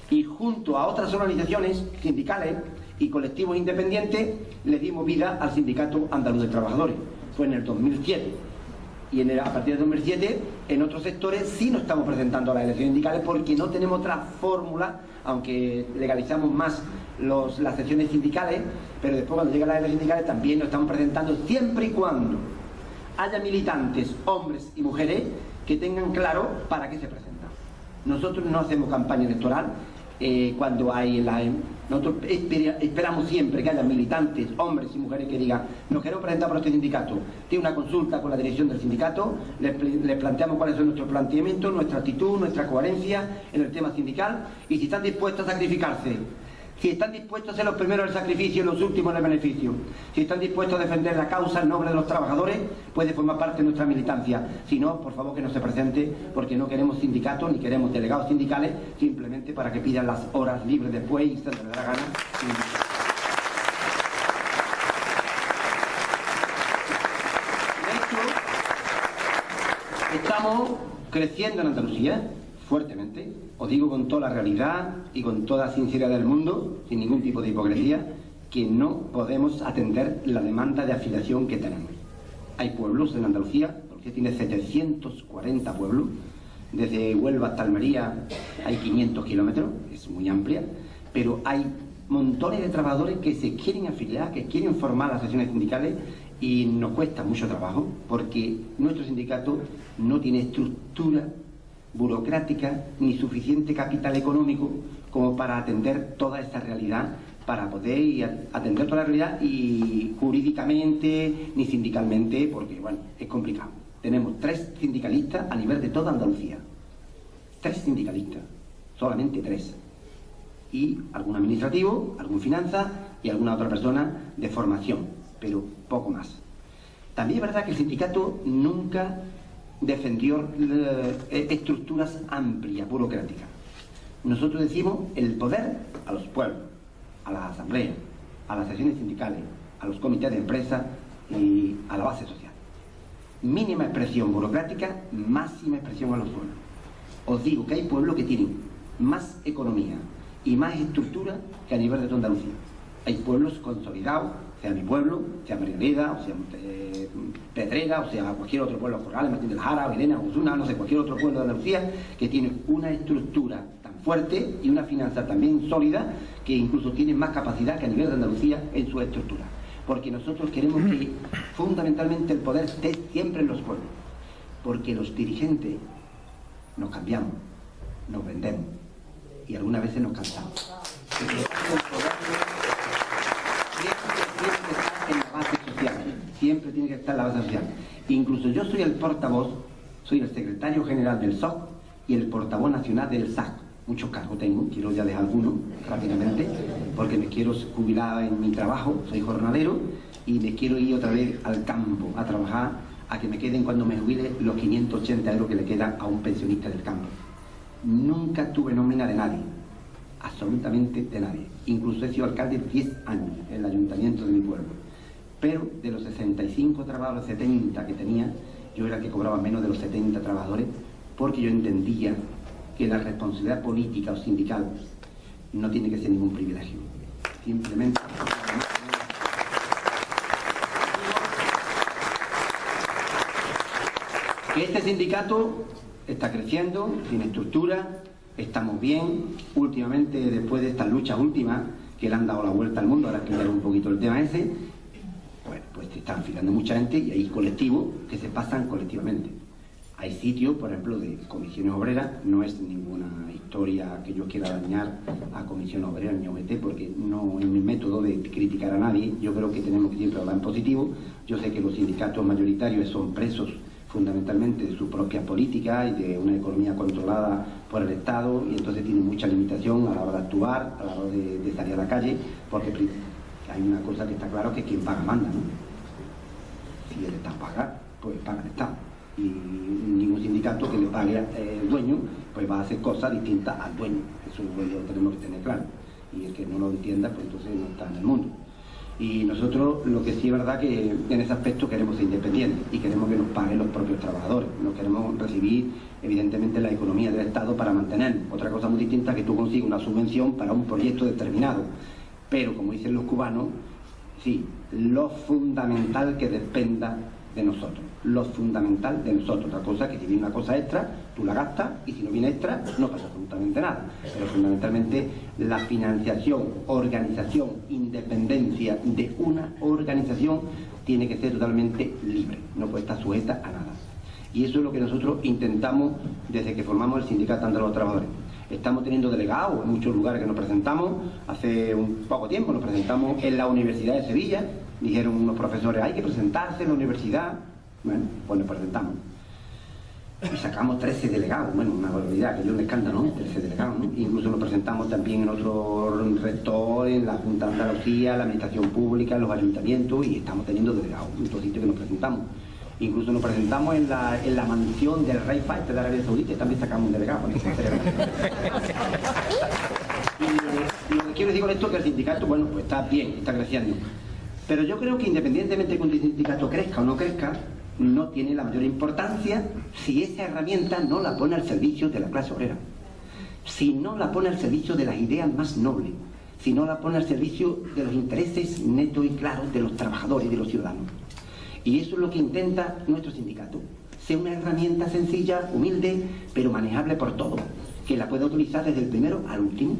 Y junto a otras organizaciones sindicales y colectivos independientes le dimos vida al Sindicato Andaluz de Trabajadores. Fue en el 2007. Y a partir del 2007, en otros sectores sí nos estamos presentando a las elecciones sindicales porque no tenemos otra fórmula, aunque legalizamos más las secciones sindicales, pero después cuando llegan las elecciones sindicales también nos estamos presentando siempre y cuando haya militantes, hombres y mujeres, que tengan claro para qué se presentan. Nosotros no hacemos campaña electoral cuando hay nosotros esperamos siempre que haya militantes, hombres y mujeres que digan nos queremos presentar por este sindicato. Tiene una consulta con la dirección del sindicato, les planteamos cuáles son nuestros planteamientos, nuestra actitud, nuestra coherencia en el tema sindical y si están dispuestos a sacrificarse. Si están dispuestos a ser los primeros del sacrificio y los últimos del beneficio, si están dispuestos a defender la causa en nombre de los trabajadores, puede formar parte de nuestra militancia. Si no, por favor que no se presente, porque no queremos sindicatos ni queremos delegados sindicales, simplemente para que pidan las horas libres después y se les dé la gana. De hecho, estamos creciendo en Andalucía fuertemente, os digo con toda la realidad y con toda la sinceridad del mundo, sin ningún tipo de hipocresía, que no podemos atender la demanda de afiliación que tenemos. Hay pueblos en Andalucía, porque tiene 740 pueblos, desde Huelva hasta Almería hay 500 kilómetros, es muy amplia, pero hay montones de trabajadores que se quieren afiliar, que quieren formar las secciones sindicales y nos cuesta mucho trabajo, porque nuestro sindicato no tiene estructura burocrática ni suficiente capital económico como para atender toda esa realidad, para poder atender toda la realidad y jurídicamente ni sindicalmente, porque bueno, es complicado. Tenemos 3 sindicalistas a nivel de toda Andalucía. 3 sindicalistas, solamente 3. Y algún administrativo, algún finanza y alguna otra persona de formación, pero poco más. También es verdad que el sindicato nunca defendió estructuras amplias, burocráticas. Nosotros decimos el poder a los pueblos, a las asambleas, a las secciones sindicales, a los comités de empresa y a la base social. Mínima expresión burocrática, máxima expresión a los pueblos. Os digo que hay pueblos que tienen más economía y más estructura que a nivel de toda Andalucía. Hay pueblos consolidados, sea mi pueblo, sea Marianeda, o sea Pedrera, o sea cualquier otro pueblo, Corrales, Martín de la Jara, Vilena, Osuna, no sé, cualquier otro pueblo de Andalucía que tiene una estructura tan fuerte y una finanza también sólida que incluso tiene más capacidad que a nivel de Andalucía en su estructura. Porque nosotros queremos que fundamentalmente el poder esté siempre en los pueblos, porque los dirigentes nos cambiamos, nos vendemos y algunas veces nos cansamos. Siempre tiene que estar en la base social. Incluso yo soy el portavoz, soy el secretario general del SOC y el portavoz nacional del SAC. Muchos cargos tengo, quiero ya dejar algunos rápidamente, porque me quiero jubilar en mi trabajo, soy jornalero, y me quiero ir otra vez al campo a trabajar, a que me queden cuando me jubile los 580 euros que le quedan a un pensionista del campo. Nunca tuve nómina de nadie, absolutamente de nadie. Incluso he sido alcalde 10 años en el ayuntamiento de mi pueblo. Pero de los 65 trabajadores, 70 que tenía, yo era el que cobraba menos de los 70 trabajadores, porque yo entendía que la responsabilidad política o sindical no tiene que ser ningún privilegio. Simplemente... que este sindicato está creciendo, tiene estructura, estamos bien. Últimamente, después de estas luchas últimas, que le han dado la vuelta al mundo, ahora explicaré un poquito el tema ese, bueno, pues te están afiliando mucha gente y hay colectivos que se pasan colectivamente. Hay sitios, por ejemplo, de comisiones obreras, no es ninguna historia que yo quiera dañar a comisiones obreras ni OBT, porque no es mi método de criticar a nadie. Yo creo que tenemos que siempre hablar en positivo. Yo sé que los sindicatos mayoritarios son presos fundamentalmente de su propia política y de una economía controlada por el Estado, y entonces tienen mucha limitación a la hora de actuar, a la hora de salir a la calle, porque hay una cosa que está claro, que quien paga manda, ¿no? Si el Estado paga, pues paga el Estado. Y ningún sindicato que le pague al dueño, pues va a hacer cosas distintas al dueño. Eso lo tenemos que tener claro. Y el que no lo entienda, pues entonces no está en el mundo. Y nosotros lo que sí es verdad que en ese aspecto queremos ser independientes y queremos que nos paguen los propios trabajadores. No queremos recibir, evidentemente, la economía del Estado para mantener. Otra cosa muy distinta es que tú consigas una subvención para un proyecto determinado. Pero, como dicen los cubanos, sí, lo fundamental que dependa de nosotros, lo fundamental de nosotros. Otra cosa que si viene una cosa extra, tú la gastas, y si no viene extra, no pasa absolutamente nada. Pero fundamentalmente la financiación, organización, independencia de una organización tiene que ser totalmente libre, no puede estar sujeta a nada. Y eso es lo que nosotros intentamos desde que formamos el Sindicato Andaluz de los Trabajadores. Estamos teniendo delegados en muchos lugares que nos presentamos. Hace un poco tiempo nos presentamos en la Universidad de Sevilla. Dijeron unos profesores, hay que presentarse en la universidad. Bueno, pues nos presentamos. Y sacamos 13 delegados. Bueno, una barbaridad, que es un escándalo, ¿no? 13 delegados, ¿no? Incluso nos presentamos también en otros rectores, en la Junta de Andalucía, la Administración Pública, en los ayuntamientos, y estamos teniendo delegados en todos sitios que nos presentamos. Incluso nos presentamos en la mansión del rey Fahd de Arabia Saudita y también sacamos un delegado. Y lo que quiero decir con esto es que el sindicato, bueno, pues está bien, está creciendo. Pero yo creo que independientemente de que un sindicato crezca o no crezca, no tiene la mayor importancia si esa herramienta no la pone al servicio de la clase obrera. Si no la pone al servicio de las ideas más nobles, si no la pone al servicio de los intereses netos y claros de los trabajadores y de los ciudadanos. Y eso es lo que intenta nuestro sindicato. Sea una herramienta sencilla, humilde, pero manejable por todos, que la pueda utilizar desde el primero al último.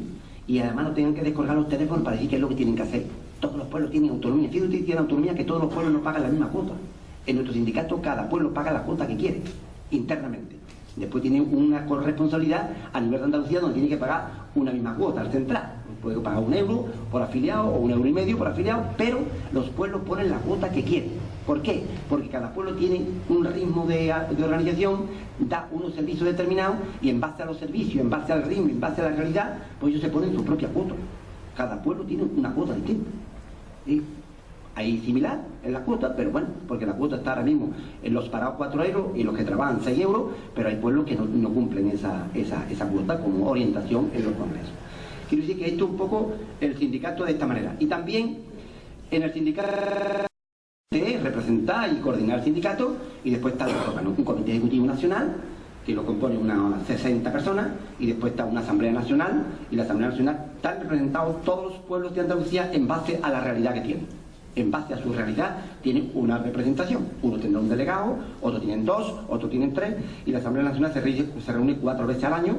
Y además no tengan que descolgar los teléfonos para decir qué es lo que tienen que hacer. Todos los pueblos tienen autonomía. Fíjate que tiene autonomía, que todos los pueblos no pagan la misma cuota. En nuestro sindicato cada pueblo paga la cuota que quiere, internamente. Después tiene una corresponsabilidad a nivel de Andalucía donde tiene que pagar una misma cuota al central. Puede pagar 1 euro por afiliado o 1,5 € por afiliado, pero los pueblos ponen la cuota que quieren. ¿Por qué? Porque cada pueblo tiene un ritmo de organización, da unos servicios determinados y en base a los servicios, en base al ritmo, en base a la realidad, pues ellos se ponen su propia cuota. Cada pueblo tiene una cuota distinta. ¿Sí? Hay similar en la cuota, pero bueno, porque la cuota está ahora mismo en los parados 4 euros y los que trabajan 6 euros, pero hay pueblos que no cumplen esa cuota como orientación en los congresos. Quiero decir que esto es un poco el sindicato de esta manera. Y también en el sindicato de representar y coordinar el sindicato, y después está un comité ejecutivo nacional, que lo compone unas 60 personas, y después está una asamblea nacional, y la asamblea nacional están representados todos los pueblos de Andalucía en base a la realidad que tienen. En base a su realidad tienen una representación. Uno tendrá un delegado, otro tienen 2, otro tienen 3, y la Asamblea Nacional se reúne 4 veces al año,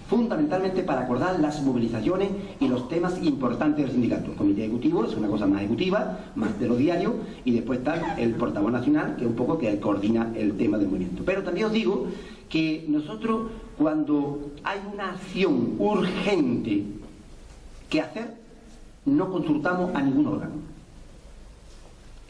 fundamentalmente para acordar las movilizaciones y los temas importantes del sindicato. El comité ejecutivo es una cosa más ejecutiva, más de lo diario, y después está el portavoz nacional, que es un poco que coordina el tema del movimiento. Pero también os digo que nosotros, cuando hay una acción urgente que hacer, no consultamos a ningún órgano.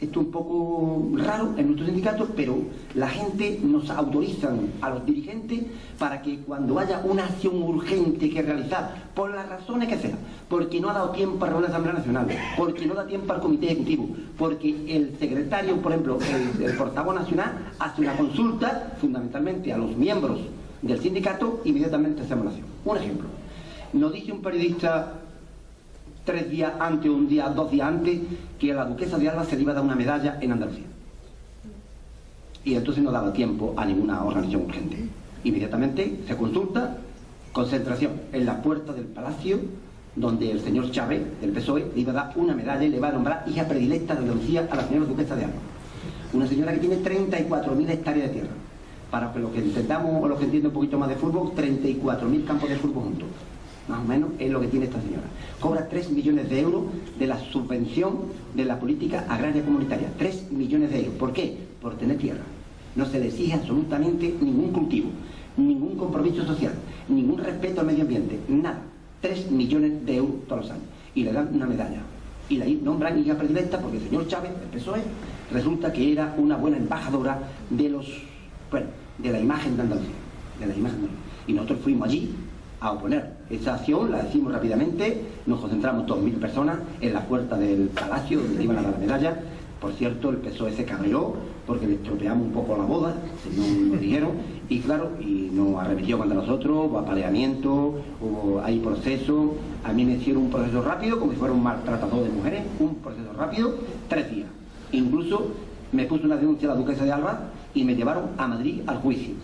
Esto es un poco raro en nuestro sindicato, pero la gente nos autoriza a los dirigentes para que cuando haya una acción urgente que realizar, por las razones que sea, porque no ha dado tiempo a reunir la Asamblea Nacional, porque no da tiempo al Comité Ejecutivo, porque el secretario, por ejemplo, el portavoz nacional, hace una consulta fundamentalmente a los miembros del sindicato, inmediatamente hacemos la acción. Un ejemplo, nos dice un periodista 3 días antes, 1 día, 2 días antes, que a la duquesa de Alba se le iba a dar una medalla en Andalucía. Y entonces no daba tiempo a ninguna organización urgente. Inmediatamente se consulta, concentración en la puerta del palacio, donde el señor Chávez, del PSOE, le iba a dar una medalla y le va a nombrar hija predilecta de Andalucía a la señora duquesa de Alba. Una señora que tiene 34.000 hectáreas de tierra. Para que los que entendamos o los que entienden un poquito más de fútbol, 34.000 campos de fútbol juntos. Más o menos es lo que tiene esta señora. Cobra 3 millones de euros de la subvención de la política agraria comunitaria. 3 millones de euros. ¿Por qué? Por tener tierra. No se le exige absolutamente ningún cultivo, ningún compromiso social, ningún respeto al medio ambiente, nada. 3 millones de euros todos los años. Y le dan una medalla. Y la nombran hija predilecta porque el señor Chávez, el PSOE, resulta que era una buena embajadora de de la imagen de Andalucía. De la imagen de Andalucía. Y nosotros fuimos allí a oponer esa acción, la decimos rápidamente, nos concentramos 2.000 personas en la puerta del palacio donde iban a dar la medalla. Por cierto, el PSOE se cabreó porque le estropeamos un poco la boda, según me dijeron, y claro, y nos arremetió contra nosotros, hubo apaleamiento, hay proceso. A mí me hicieron un proceso rápido, como si fuera un maltratador de mujeres, un proceso rápido, 3 días. Incluso me puso una denuncia a la duquesa de Alba y me llevaron a Madrid al juicio,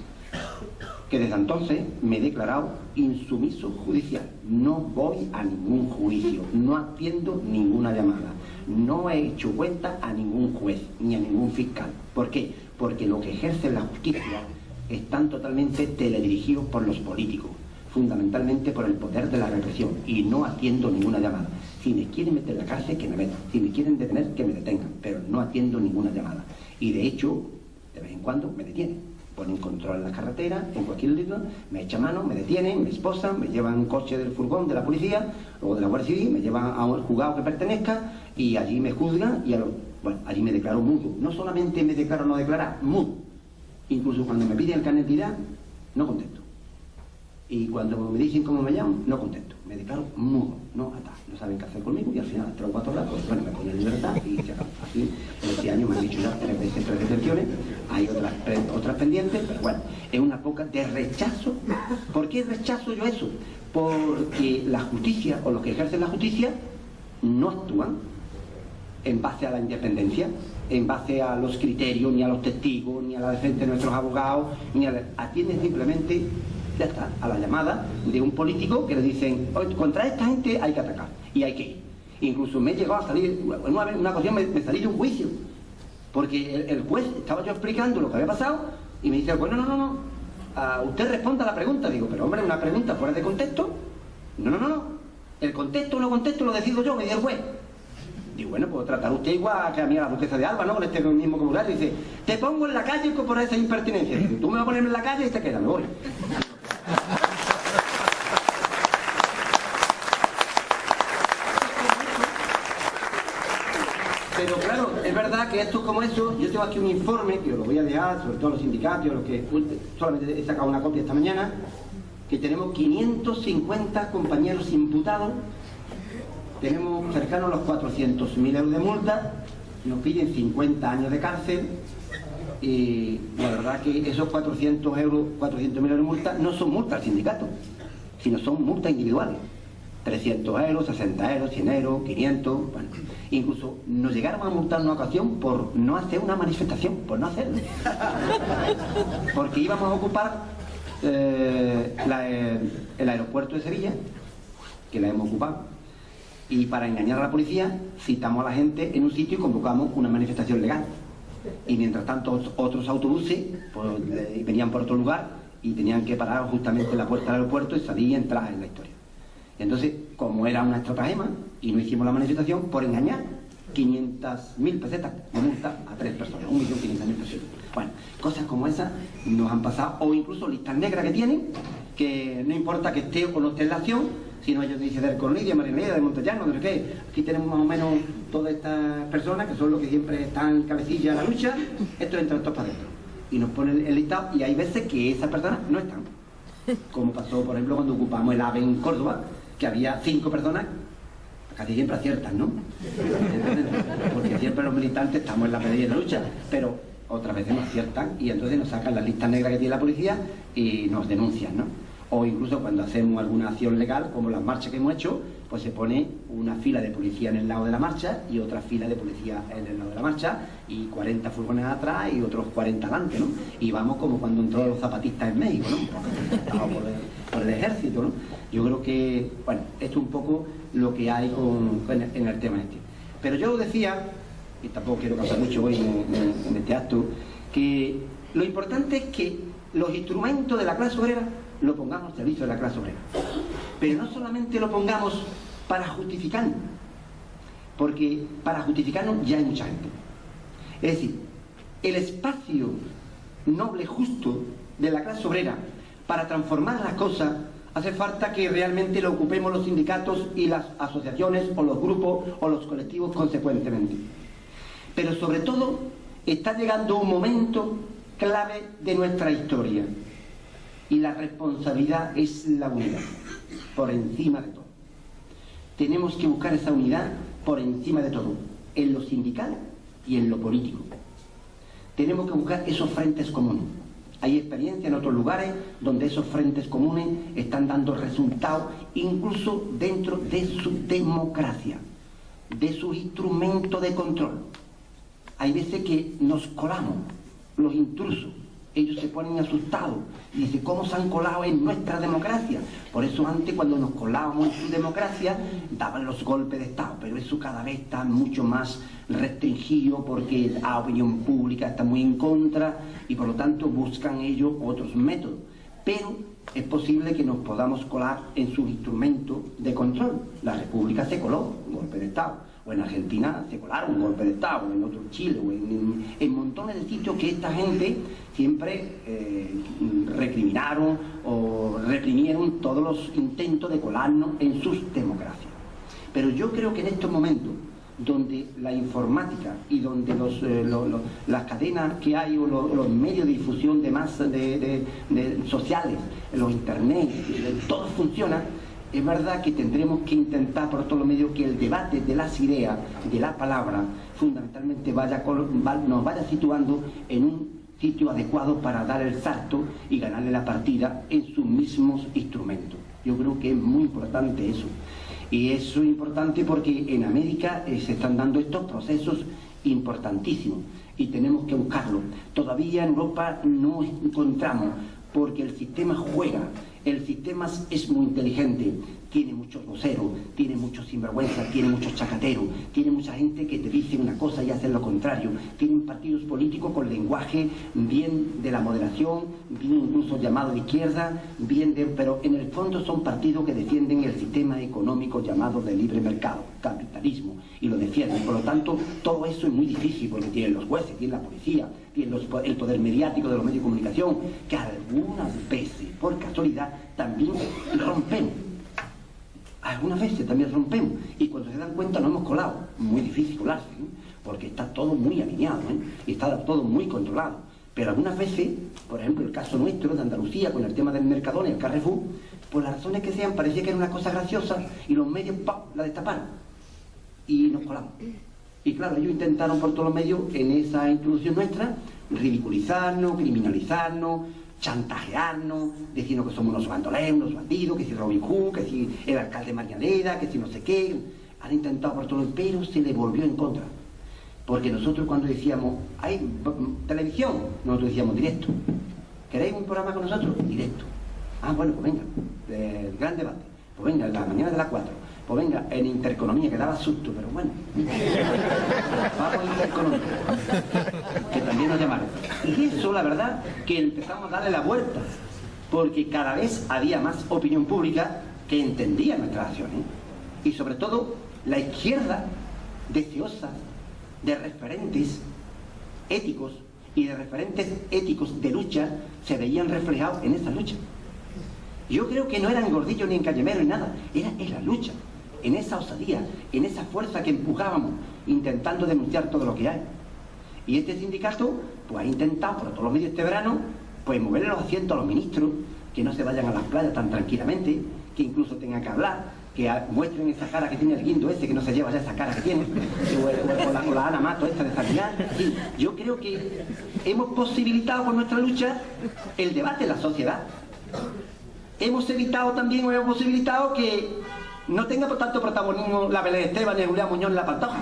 que desde entonces me he declarado insumiso judicial. No voy a ningún juicio, no atiendo ninguna llamada, no he hecho cuenta a ningún juez ni a ningún fiscal. ¿Por qué? Porque lo que ejerce la justicia están totalmente teledirigidos por los políticos, fundamentalmente por el poder de la represión, y no atiendo ninguna llamada. Si me quieren meter en la cárcel, que me metan. Si me quieren detener, que me detengan, pero no atiendo ninguna llamada. Y de hecho, de vez en cuando me detienen. Ponen control en la carretera, en cualquier lugar, me echan mano, me detienen, me esposan, me llevan un coche del furgón de la policía o de la Guardia Civil, me llevan a un juzgado que pertenezca y allí me juzgan y allí me declaro mudo. No solamente me declaro no declarar, mudo. Incluso cuando me piden el carnet de identidad, no contesto. Y cuando me dicen cómo me llamo, no contesto. Me declaro mudo, no saben qué hacer conmigo y al final, 3 o 4 horas, pues bueno, me ponen en libertad y se acaba. Así, en este año me han dicho ya 3 veces 3 detenciones, hay otras pendientes, pero bueno, es una poca de rechazo. ¿Por qué rechazo yo eso? Porque la justicia, o los que ejercen la justicia, no actúan en base a la independencia, en base a los criterios, ni a los testigos, ni a la defensa de nuestros abogados, atienden simplemente, ya está, a la llamada de un político que le dicen, contra esta gente hay que atacar y hay que ir. Incluso me he llegado a salir, en una ocasión me salí de un juicio porque el juez, estaba yo explicando lo que había pasado y me dice, bueno, no, usted responda a la pregunta. Digo, pero hombre, una pregunta fuera de contexto, no, el contexto o no contexto lo decido yo, me dice el juez. Digo, bueno, pues tratar usted igual que a mí a la duquesa de Alba, ¿no? Con este mismo comentario. Dice, te pongo en la calle por esa impertinencia. Dice, tú me vas a poner en la calle y te quedas, me voy. Pero claro, es verdad que esto es como eso. Yo tengo aquí un informe que os lo voy a dejar, sobre todo a los sindicatos, los que solamente he sacado una copia esta mañana, que tenemos 550 compañeros imputados, tenemos cercanos a los 400.000 euros de multa, nos piden 50 años de cárcel, y la verdad que esos 400.000 euros de multa no son multas al sindicato, sino son multas individuales. 300 euros, 60 euros, 100 euros, 500, bueno, incluso nos llegaron a multar en una ocasión por no hacer una manifestación, por no hacerlo. Porque íbamos a ocupar el aeropuerto de Sevilla, que la hemos ocupado, y para engañar a la policía citamos a la gente en un sitio y convocamos una manifestación legal. Y mientras tanto otros autobuses pues, venían por otro lugar y tenían que parar justamente en la puerta del aeropuerto y salir y entrar en la historia. Entonces, como era una estratagema y no hicimos la manifestación, por engañar, 500.000 pesetas de multa a 3 personas, 1.500.000 pesetas. Bueno, cosas como esas nos han pasado, o incluso listas negras que tienen, que no importa que esté o no esté en la acción, sino ellos dicen del Coronel, de Marinera, de Montellano, de no sé qué. Aquí tenemos más o menos todas estas personas que son los que siempre están cabecilla en la lucha, estos entran todos para adentro. Y nos ponen el listado, y hay veces que esas personas no están. Como pasó, por ejemplo, cuando ocupamos el AVE en Córdoba, que había 5 personas, casi siempre aciertan, ¿no? Porque siempre los militantes estamos en la pelea y en la lucha, pero otras veces nos aciertan y entonces nos sacan las listas negras que tiene la policía y nos denuncian, ¿no? O incluso cuando hacemos alguna acción legal, como las marchas que hemos hecho, pues se pone una fila de policía en el lado de la marcha y otra fila de policía en el lado de la marcha y 40 furgones atrás y otros 40 adelante, ¿no? Y vamos como cuando entró los zapatistas en México, ¿no? Por el ejército, ¿no? Yo creo que, bueno, esto es un poco lo que hay en el tema este. Pero yo decía, y tampoco quiero causar mucho hoy en este acto, que lo importante es que los instrumentos de la clase obrera lo pongamos al servicio de la clase obrera. Pero no solamente lo pongamos para justificarnos, porque para justificarnos ya hay mucha gente. Es decir, el espacio noble, justo de la clase obrera para transformar las cosas hace falta que realmente lo ocupemos los sindicatos y las asociaciones o los grupos o los colectivos consecuentemente. Pero sobre todo está llegando un momento clave de nuestra historia y la responsabilidad es la unidad, por encima de todo. Tenemos que buscar esa unidad por encima de todo, en lo sindical y en lo político. Tenemos que buscar esos frentes comunes. Hay experiencia en otros lugares donde esos frentes comunes están dando resultados incluso dentro de su democracia, de su instrumento de control. Hay veces que nos colamos, los intrusos, ellos se ponen asustados y dicen, ¿cómo se han colado en nuestra democracia? Por eso antes, cuando nos colábamos en su democracia, daban los golpes de Estado, pero eso cada vez está mucho más restringido porque la opinión pública está muy en contra y por lo tanto buscan ellos otros métodos. Pero es posible que nos podamos colar en sus instrumentos de control. La República se coló, un golpe de Estado. O en Argentina se colaron un golpe de Estado, o en otro Chile, o en montones de sitios que esta gente siempre recriminaron o reprimieron todos los intentos de colarnos en sus democracias. Pero yo creo que en estos momentos, donde la informática y donde las cadenas que hay o los medios de difusión de masas sociales, los internet, todo funciona, es verdad que tendremos que intentar por todos los medios que el debate de las ideas, de la palabra, fundamentalmente nos vaya situando en un sitio adecuado para dar el salto y ganarle la partida en sus mismos instrumentos. Yo creo que es muy importante eso. Y eso es importante porque en América se están dando estos procesos importantísimos y tenemos que buscarlo. Todavía en Europa no encontramos, porque el sistema juega, el sistema es muy inteligente, tiene muchos voceros, tiene muchos sinvergüenzas, tiene muchos chacateros, tiene mucha gente que te dice una cosa y hace lo contrario, tienen partidos políticos con lenguaje bien de la moderación, bien incluso llamado de izquierda, pero en el fondo son partidos que defienden el sistema económico llamado de libre mercado, capitalismo, y lo defienden. Por lo tanto, todo eso es muy difícil porque tienen los jueces, tienen la policía, tienen el poder mediático de los medios de comunicación, que algunas veces, por casualidad, también rompemos. Algunas veces también rompemos, y cuando se dan cuenta nos hemos colado. Muy difícil colarse, ¿eh? Porque está todo muy alineado, ¿eh? Y está todo muy controlado. Pero algunas veces, por ejemplo el caso nuestro de Andalucía con el tema del Mercadona y el Carrefour, por las razones que sean, parecía que era una cosa graciosa y los medios ¡pam!, la destaparon y nos colamos. Y claro, ellos intentaron por todos los medios en esa introducción nuestra ridiculizarnos, criminalizarnos, chantajearnos, diciendo que somos unos bandoleros, unos bandidos, que si Robin Hood, que si el alcalde Marianeda, que si no sé qué. Han intentado por todo, pero se le volvió en contra. Porque nosotros cuando decíamos, ¿hay televisión? Nosotros decíamos directo. ¿Queréis un programa con nosotros? Directo. Ah, bueno, pues venga, el gran debate. Pues venga, la mañana de las 4. Pues venga, en Intereconomía, que daba susto, pero bueno. Vamos a Intereconomía, que también nos llamaron. Y eso, la verdad, que empezamos a darle la vuelta, porque cada vez había más opinión pública que entendía nuestras acciones. Y sobre todo, la izquierda deseosa de referentes éticos y de referentes éticos de lucha se veían reflejados en esa lucha. Yo creo que no eran Gordillo ni en Callemero ni nada, era en la lucha, en esa osadía, en esa fuerza que empujábamos, intentando denunciar todo lo que hay. Y este sindicato pues ha intentado por todos los medios este verano pues moverle los asientos a los ministros, que no se vayan a las playas tan tranquilamente, que incluso tengan que hablar, que muestren esa cara que tiene el guindo ese, que no se lleva ya esa cara que tiene, o la Ana Mato esta de Sanidad. Sí, yo creo que hemos posibilitado con nuestra lucha el debate en la sociedad. Hemos evitado también, o hemos posibilitado que no tenga por tanto protagonismo la Belén Esteban y Julián Muñoz en la Pantoja,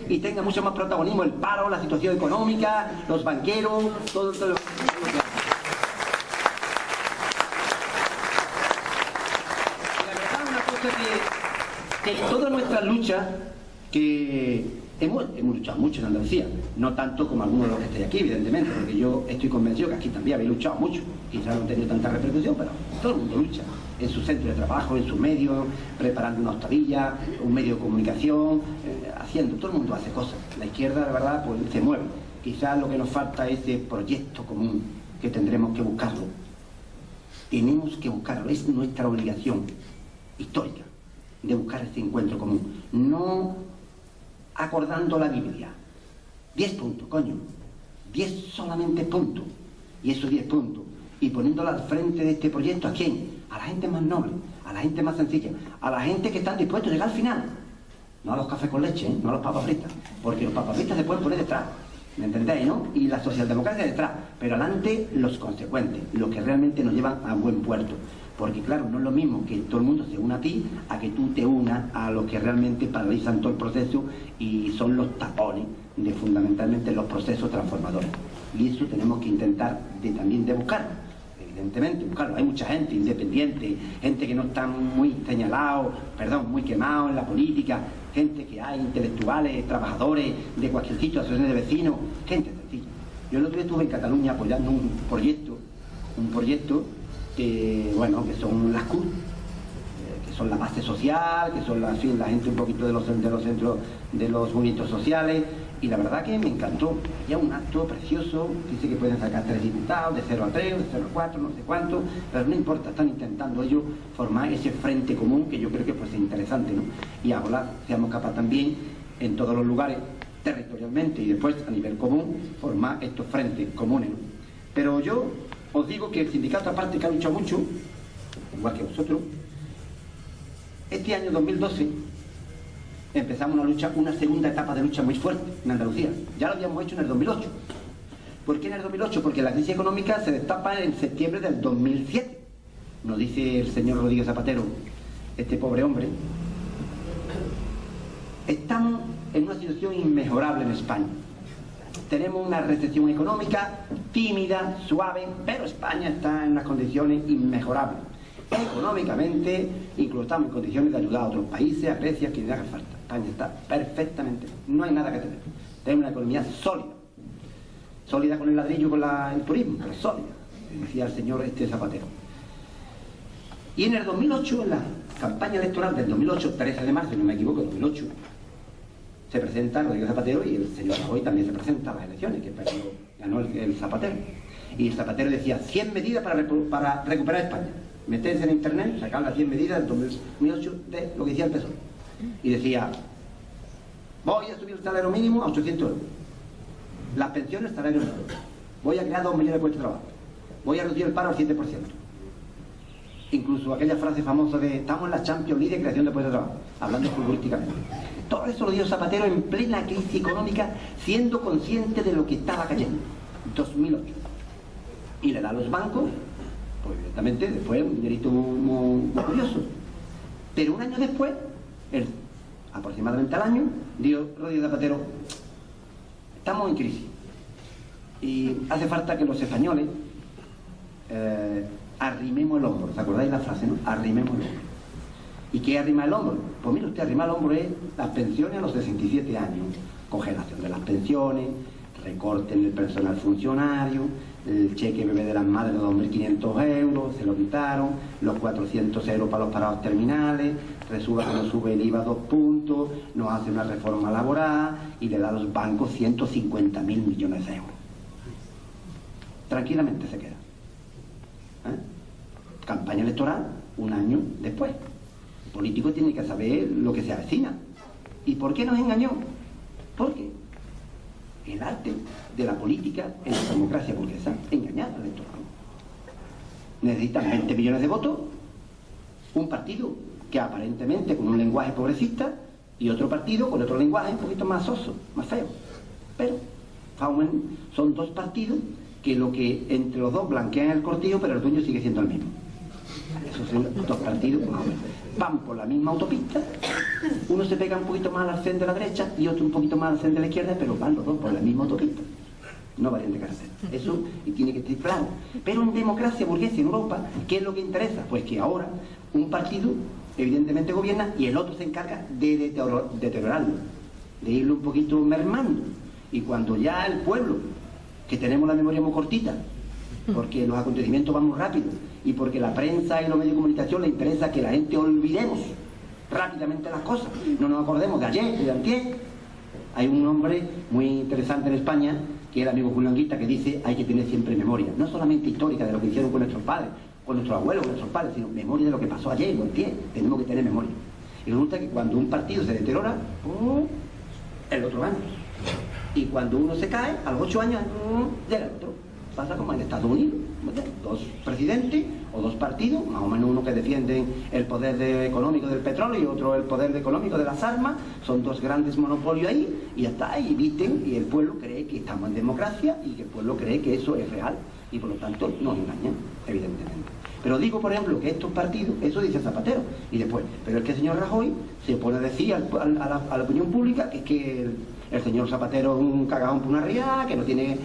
y tenga mucho más protagonismo el paro, la situación económica, los banqueros, todo lo que... Que toda nuestra lucha, que hemos luchado mucho en Andalucía, no tanto como algunos de los que estáis aquí, evidentemente, porque yo estoy convencido que aquí también habéis luchado mucho, quizás no han tenido tanta repercusión, pero todo el mundo lucha en su centro de trabajo, en sus medios, preparando una hostadilla, un medio de comunicación, haciendo, todo el mundo hace cosas. La izquierda, la verdad, pues se mueve. Quizás lo que nos falta es ese proyecto común, que tendremos que buscarlo. Tenemos que buscarlo, es nuestra obligación histórica de buscar este encuentro común, no acordando la Biblia. 10 puntos, coño, 10 solamente puntos, y esos 10 puntos, y poniéndola al frente de este proyecto, ¿a quién? A la gente más noble, a la gente más sencilla, a la gente que están dispuestos a llegar al final, no a los cafés con leche, no a los papas fritas, porque los papas fritas se pueden poner detrás, ¿me entendéis, no? Y la socialdemocracia detrás, pero adelante los consecuentes, los que realmente nos llevan a buen puerto. Porque claro, no es lo mismo que todo el mundo se una a ti, a que tú te unas a los que realmente paralizan todo el proceso y son los tapones de fundamentalmente los procesos transformadores. Y eso tenemos que intentar también de buscarlo, evidentemente, buscarlo. Hay mucha gente independiente, gente que no está muy señalado, muy quemado en la política, gente que hay, intelectuales, trabajadores de cualquier sitio, asociaciones de vecinos, gente sencilla. Yo el otro día estuve en Cataluña apoyando un proyecto que, bueno, que son las CUT, que son la base social, que son la gente un poquito de los centros de los movimientos sociales, y la verdad que me encantó. Había un acto precioso, dice que pueden sacar 3 diputados, de 0 a 3, de 0 a 4, no sé cuánto, pero no importa, están intentando ellos formar ese frente común, que yo creo que pues, es interesante, ¿no? Y ahora seamos capaces también, en todos los lugares, territorialmente y después a nivel común, formar estos frentes comunes, ¿no? Pero yo os digo que el sindicato, aparte que ha luchado mucho, igual que vosotros, este año 2012 empezamos una segunda etapa de lucha muy fuerte en Andalucía. Ya lo habíamos hecho en el 2008. ¿Por qué en el 2008? Porque la crisis económica se destapa en septiembre del 2007. Nos dice el señor Rodríguez Zapatero, este pobre hombre. Estamos en una situación inmejorable en España. Tenemos una recesión económica tímida, suave, pero España está en unas condiciones inmejorables. económicamente, incluso estamos en condiciones de ayudar a otros países, a Grecia, quien haga falta. España está perfectamente, no hay nada que temer. Tenemos una economía sólida, sólida con el ladrillo, con el turismo, pero sólida, decía el señor Zapatero. Y en el 2008, en la campaña electoral del 2008, 13 de marzo, si no me equivoco, 2008, se presenta Rodríguez Zapatero y el señor Rajoy también se presenta a las elecciones, que ganó el Zapatero. Y el Zapatero decía 100 medidas para recuperar España. Meterse en internet, sacar las 100 medidas del 2008 de lo que decía el PSOE. Y decía, voy a subir el salario mínimo a 800 euros. Las pensiones, salario mínimo. Voy a crear 2 millones de puestos de trabajo. Voy a reducir el paro al 7%. Incluso aquella frase famosa de estamos en la Champions League de creación de puestos de trabajo, hablando futbolísticamente. Todo eso lo dio Zapatero en plena crisis económica, siendo consciente de lo que estaba cayendo. 2008. Y le da a los bancos, pues evidentemente después un dinerito muy curioso. Pero un año después, aproximadamente al año, dio Rodríguez Zapatero, estamos en crisis. Y hace falta que los españoles arrimemos el hombro. ¿Os acordáis la frase, no? Arrimemos el hombro. ¿Y qué arrima el hombro? Pues mire usted, arrimar el hombro es las pensiones a los 67 años, congelación de las pensiones, recorte en el personal funcionario, el cheque bebé de las madres de 2.500 euros, se lo quitaron, los 400 euros para los parados terminales, resulta que nos sube el IVA 2 puntos, nos hace una reforma laboral y le da a los bancos 150.000 millones de euros. Tranquilamente se queda. Campaña electoral un año después. El político tiene que saber lo que se avecina. ¿Y por qué nos engañó? Porque el arte de la política en la democracia burguesa, engañar al electorado. Necesitan 20 millones de votos, un partido que aparentemente con un lenguaje progresista y otro partido con otro lenguaje un poquito más soso, más feo. Pero son dos partidos que lo que entre los dos blanquean el cortillo, pero el dueño sigue siendo el mismo. Esos son dos partidos, van por la misma autopista, uno se pega un poquito más al arcén de la derecha y otro un poquito más al arcén de la izquierda, pero van los dos por la misma autopista. No varían de carretera. Eso tiene que estar claro. Pero en democracia burguesa en Europa, ¿qué es lo que interesa? Pues que ahora un partido evidentemente gobierna y el otro se encarga de deteriorarlo, de irlo un poquito mermando. Y cuando ya el pueblo, que tenemos la memoria muy cortita, porque los acontecimientos van muy rápido y porque la prensa y los medios de comunicación le interesa que la gente olvidemos rápidamente las cosas, no nos acordemos de ayer y de antier. Hay un hombre muy interesante en España, que es el amigo Julio Anguita, que dice hay que tener siempre memoria, no solamente histórica de lo que hicieron con nuestros padres, con nuestros abuelos, con nuestros padres, sino memoria de lo que pasó ayer o antier. Tenemos que tener memoria. Y resulta que cuando un partido se deteriora, el otro gana. Y cuando uno se cae, a los 8 años, llega el otro. Pasa como en Estados Unidos, dos presidentes o dos partidos, más o menos uno que defienden el poder económico del petróleo y otro el poder económico de las armas, son dos grandes monopolios ahí, y ya está, y visten, y el pueblo cree que estamos en democracia y que el pueblo cree que eso es real, y por lo tanto nos engañan, evidentemente. Pero digo, por ejemplo, que estos partidos, eso dice Zapatero, y después, pero es que el señor Rajoy se pone a decir a la opinión pública que es que el señor Zapatero es un cagajón por una riada, que no tiene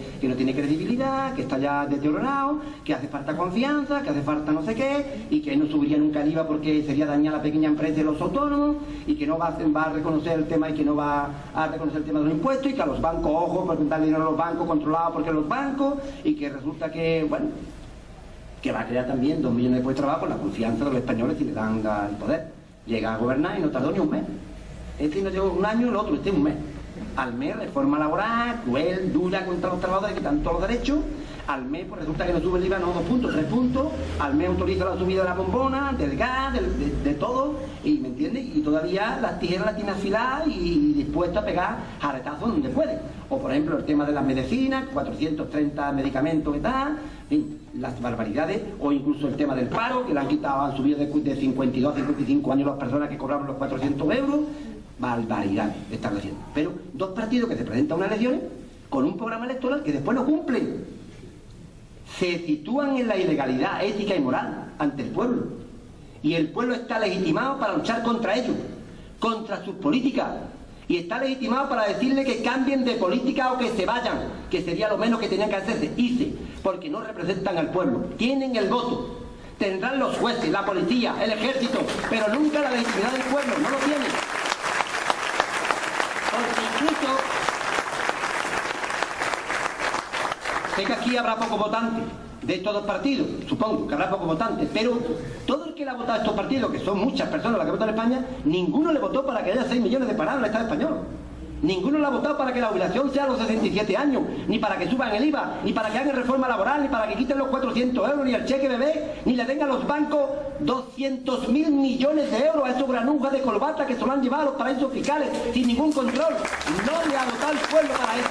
credibilidad, que está ya deteriorado, que hace falta confianza, que hace falta no sé qué, y que no subiría nunca el IVA porque sería dañar a la pequeña empresa y los autónomos, y que no va a reconocer el tema y que no va a reconocer el tema de los impuestos, y que a los bancos, ojo, por darle dinero a los bancos, controlados porque los bancos, y que resulta que, bueno, que va a crear también 2 millones de puestos de trabajo con la confianza de los españoles si le dan el poder. Llega a gobernar y no tardó ni un mes. Este no llegó un año, el otro, este un mes. Al mes, reforma laboral, cruel, dura contra los trabajadores que quitan todos los derechos. Al mes, pues resulta que no sube el IVA, no 2 puntos, 3 puntos. Al mes autoriza la subida de la bombona, del gas, de todo. Y, ¿me entiendes? Y todavía las tijeras las tiene afiladas y dispuesto a pegar jaretazos donde puede. O, por ejemplo, el tema de las medicinas, 430 medicamentos que dan, en fin, las barbaridades. O incluso el tema del paro, que le han quitado, han subido de 52 a 55 años las personas que cobraban los 400 euros. Barbaridad están haciendo. Pero dos partidos que se presentan a unas elecciones con un programa electoral que después no cumplen, se sitúan en la ilegalidad ética y moral ante el pueblo, y el pueblo está legitimado para luchar contra ellos, contra sus políticas, y está legitimado para decirle que cambien de política o que se vayan, que sería lo menos que tenían que hacerse, porque no representan al pueblo, tienen el voto. tendrán los jueces, la policía, el ejército, pero nunca la legitimidad del pueblo, no lo tiene. Porque incluso, sé que aquí habrá pocos votantes de estos dos partidos, supongo que habrá pocos votantes, pero todo el que le ha votado a estos partidos, que son muchas personas las que votan en España, ninguno le votó para que haya 6 millones de parados en el Estado español. Ninguno le ha votado para que la jubilación sea a los 67 años, ni para que suban el IVA, ni para que hagan reforma laboral, ni para que quiten los 400 euros, ni el cheque bebé, ni le den a los bancos 200.000 millones de euros a estos granujas de corbata que se lo han llevado a los paraísos fiscales sin ningún control. No le ha votado el pueblo para eso.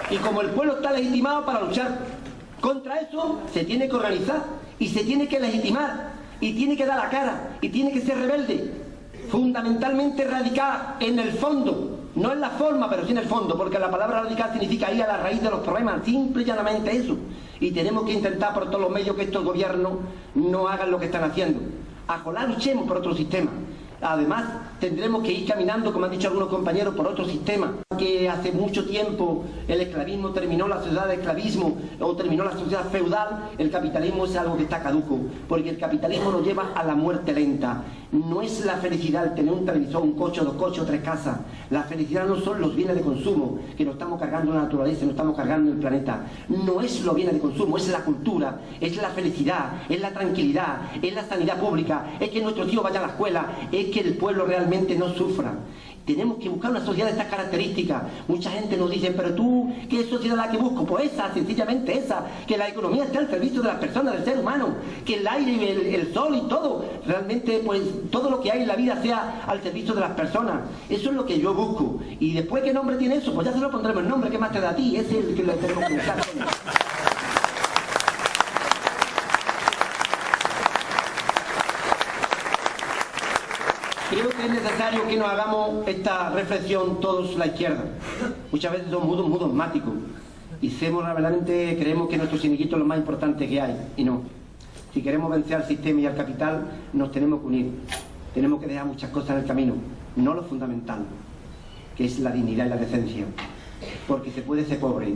Y como el pueblo está legitimado para luchar contra eso, se tiene que organizar y se tiene que legitimar y tiene que dar la cara y tiene que ser rebelde, fundamentalmente radical en el fondo, no en la forma, pero sí en el fondo, porque la palabra radical significa ir a la raíz de los problemas, simple y llanamente eso. Y tenemos que intentar por todos los medios que estos gobiernos no hagan lo que están haciendo. Ojalá luchemos por otro sistema. Además, tendremos que ir caminando, como han dicho algunos compañeros, por otro sistema. Que hace mucho tiempo el esclavismo terminó, la sociedad de esclavismo, o terminó la sociedad feudal, el capitalismo es algo que está caduco, porque el capitalismo nos lleva a la muerte lenta. No es la felicidad el tener un televisor, un coche, 2 coches o 3 casas. La felicidad no son los bienes de consumo, que nos estamos cargando en la naturaleza, nos estamos cargando en el planeta. No es los bienes de consumo, es la cultura, es la felicidad, es la tranquilidad, es la sanidad pública, es que nuestros hijos vayan a la escuela, es que el pueblo realmente no sufra. Tenemos que buscar una sociedad de estas características. Mucha gente nos dice, pero tú, ¿qué sociedad es la que busco? Pues esa, sencillamente esa, que la economía esté al servicio de las personas, del ser humano, que el aire, el sol y todo, realmente, pues todo lo que hay en la vida sea al servicio de las personas. Eso es lo que yo busco. Y después, ¿qué nombre tiene eso? Pues ya se lo pondremos el nombre, ¿qué más te da a ti? Ese es el que le tenemos que buscar. Creo que es necesario que nos hagamos esta reflexión todos la izquierda. Muchas veces somos muy dogmáticos y realmente creemos que nuestro siniquito es lo más importante que hay, y no. Si queremos vencer al sistema y al capital, nos tenemos que unir. Tenemos que dejar muchas cosas en el camino, no lo fundamental, que es la dignidad y la decencia. Porque se puede ser pobre,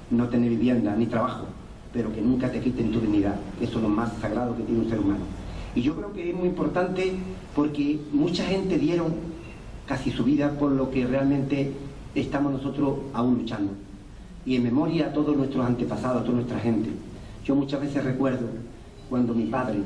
no tener vivienda ni trabajo, pero que nunca te quiten tu dignidad. Eso es lo más sagrado que tiene un ser humano. Y yo creo que es muy importante porque mucha gente dieron casi su vida por lo que realmente estamos nosotros aún luchando. Y en memoria a todos nuestros antepasados, a toda nuestra gente. Yo muchas veces recuerdo cuando mi padre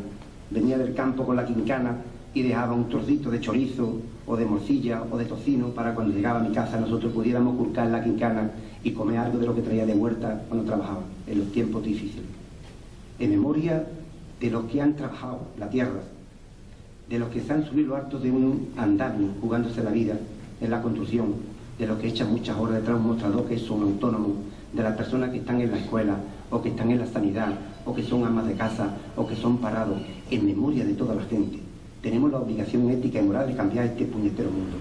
venía del campo con la quincana y dejaba un trocito de chorizo o de morcilla o de tocino para cuando llegaba a mi casa nosotros pudiéramos culcar la quincana y comer algo de lo que traía de huerta cuando trabajaba en los tiempos difíciles. En memoria de los que han trabajado la tierra, de los que se han subido hartos de un andamio jugándose la vida en la construcción, de los que echan muchas horas detrás de un mostrador que son autónomos, de las personas que están en la escuela o que están en la sanidad o que son amas de casa o que son parados, en memoria de toda la gente. Tenemos la obligación ética y moral de cambiar este puñetero mundo.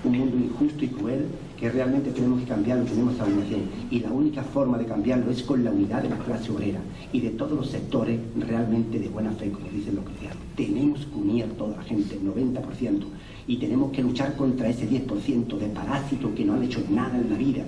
Un mundo injusto y cruel que realmente tenemos que cambiarlo, tenemos esa obligación. Y la única forma de cambiarlo es con la unidad de la clase obrera y de todos los sectores realmente de buena fe, como dicen los cristianos. Tenemos que unir a toda la gente, el 90%, y tenemos que luchar contra ese 10% de parásitos que no han hecho nada en la vida.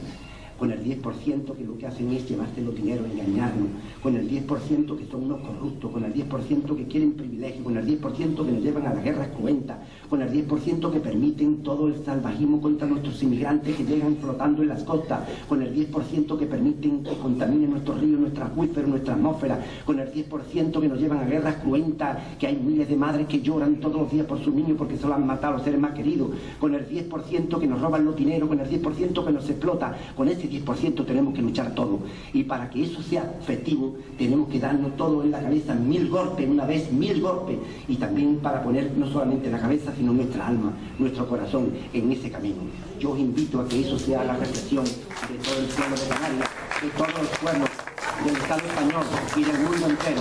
Con el 10% que lo que hacen es llevarse los dineros, engañarnos, con el 10% que son unos corruptos, con el 10% que quieren privilegios, con el 10% que nos llevan a las guerras cruentas, con el 10% que permiten todo el salvajismo contra nuestros inmigrantes que llegan flotando en las costas, con el 10% que permiten que contaminen nuestros ríos, nuestros acuíferos, nuestra atmósfera, con el 10% que nos llevan a guerras cruentas, que hay miles de madres que lloran todos los días por sus niños porque se los han matado a los seres más queridos, con el 10% que nos roban los dineros, con el 10% que nos explota, con ese 10% tenemos que luchar todos. Y para que eso sea efectivo, tenemos que darnos todo en la cabeza, 1000 golpes, una vez 1000 golpes. Y también para poner no solamente la cabeza, sino nuestra alma, nuestro corazón en ese camino. Yo os invito a que eso sea la reflexión de todo el pueblo de Canarias, de todos los pueblos del Estado español y del mundo entero.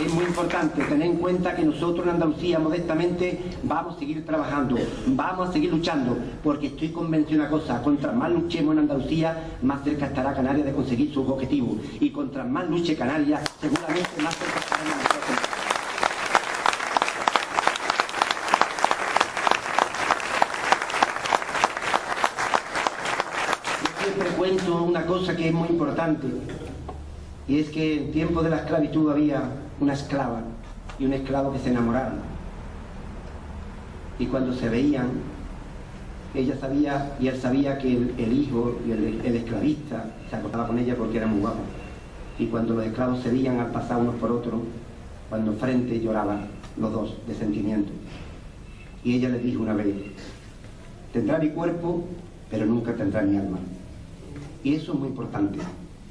Es muy importante tener en cuenta que nosotros en Andalucía, modestamente, vamos a seguir trabajando, vamos a seguir luchando, porque estoy convencido de una cosa: contra más luchemos en Andalucía, más cerca estará Canarias de conseguir sus objetivos, y contra más luche Canarias, seguramente más cerca estaremos nosotros. Yo siempre cuento una cosa que es muy importante. Y es que en tiempo de la esclavitud había una esclava y un esclavo que se enamoraron. Y cuando se veían, ella sabía y él sabía que el hijo y el esclavista se acostaba con ella porque era muy guapo. Y cuando los esclavos se veían al pasar unos por otros, cuando frente lloraban los dos de sentimiento. Y ella les dijo una vez: tendrá mi cuerpo, pero nunca tendrá mi alma. Y eso es muy importante.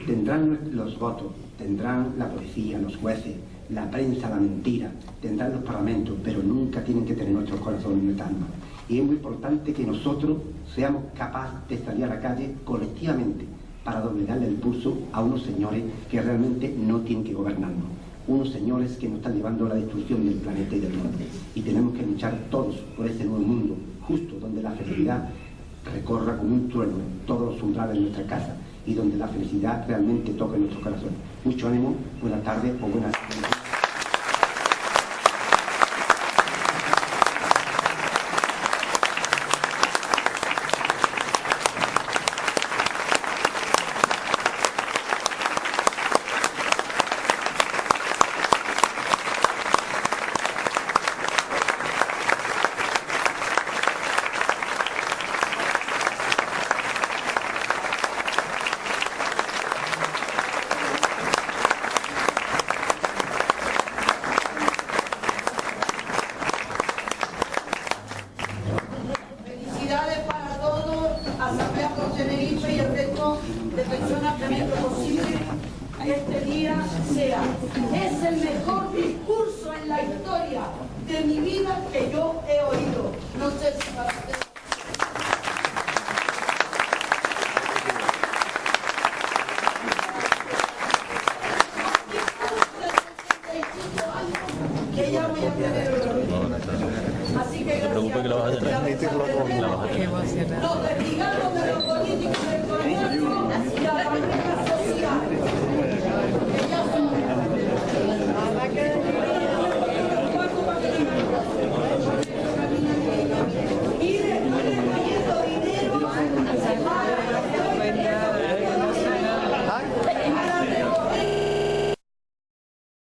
Tendrán los votos, tendrán la policía, los jueces, la prensa, la mentira, tendrán los parlamentos, pero nunca tienen que tener nuestros corazones, nuestra alma. Y es muy importante que nosotros seamos capaces de salir a la calle colectivamente para doblegarle el pulso a unos señores que realmente no tienen que gobernarnos, unos señores que nos están llevando a la destrucción del planeta y del mundo. Y tenemos que luchar todos por ese nuevo mundo, justo donde la felicidad recorra como un trueno todos los umbrales de nuestra casa y donde la felicidad realmente toque nuestro corazón. Mucho ánimo, buenas tardes o buenas tardes. Es el mejor discurso en la historia de mi vida que yo he oído. No sé si para ustedes. Que ya voy a tener así que gracias. No te preocupes que la vas a tener. Nos desligamos de los políticos.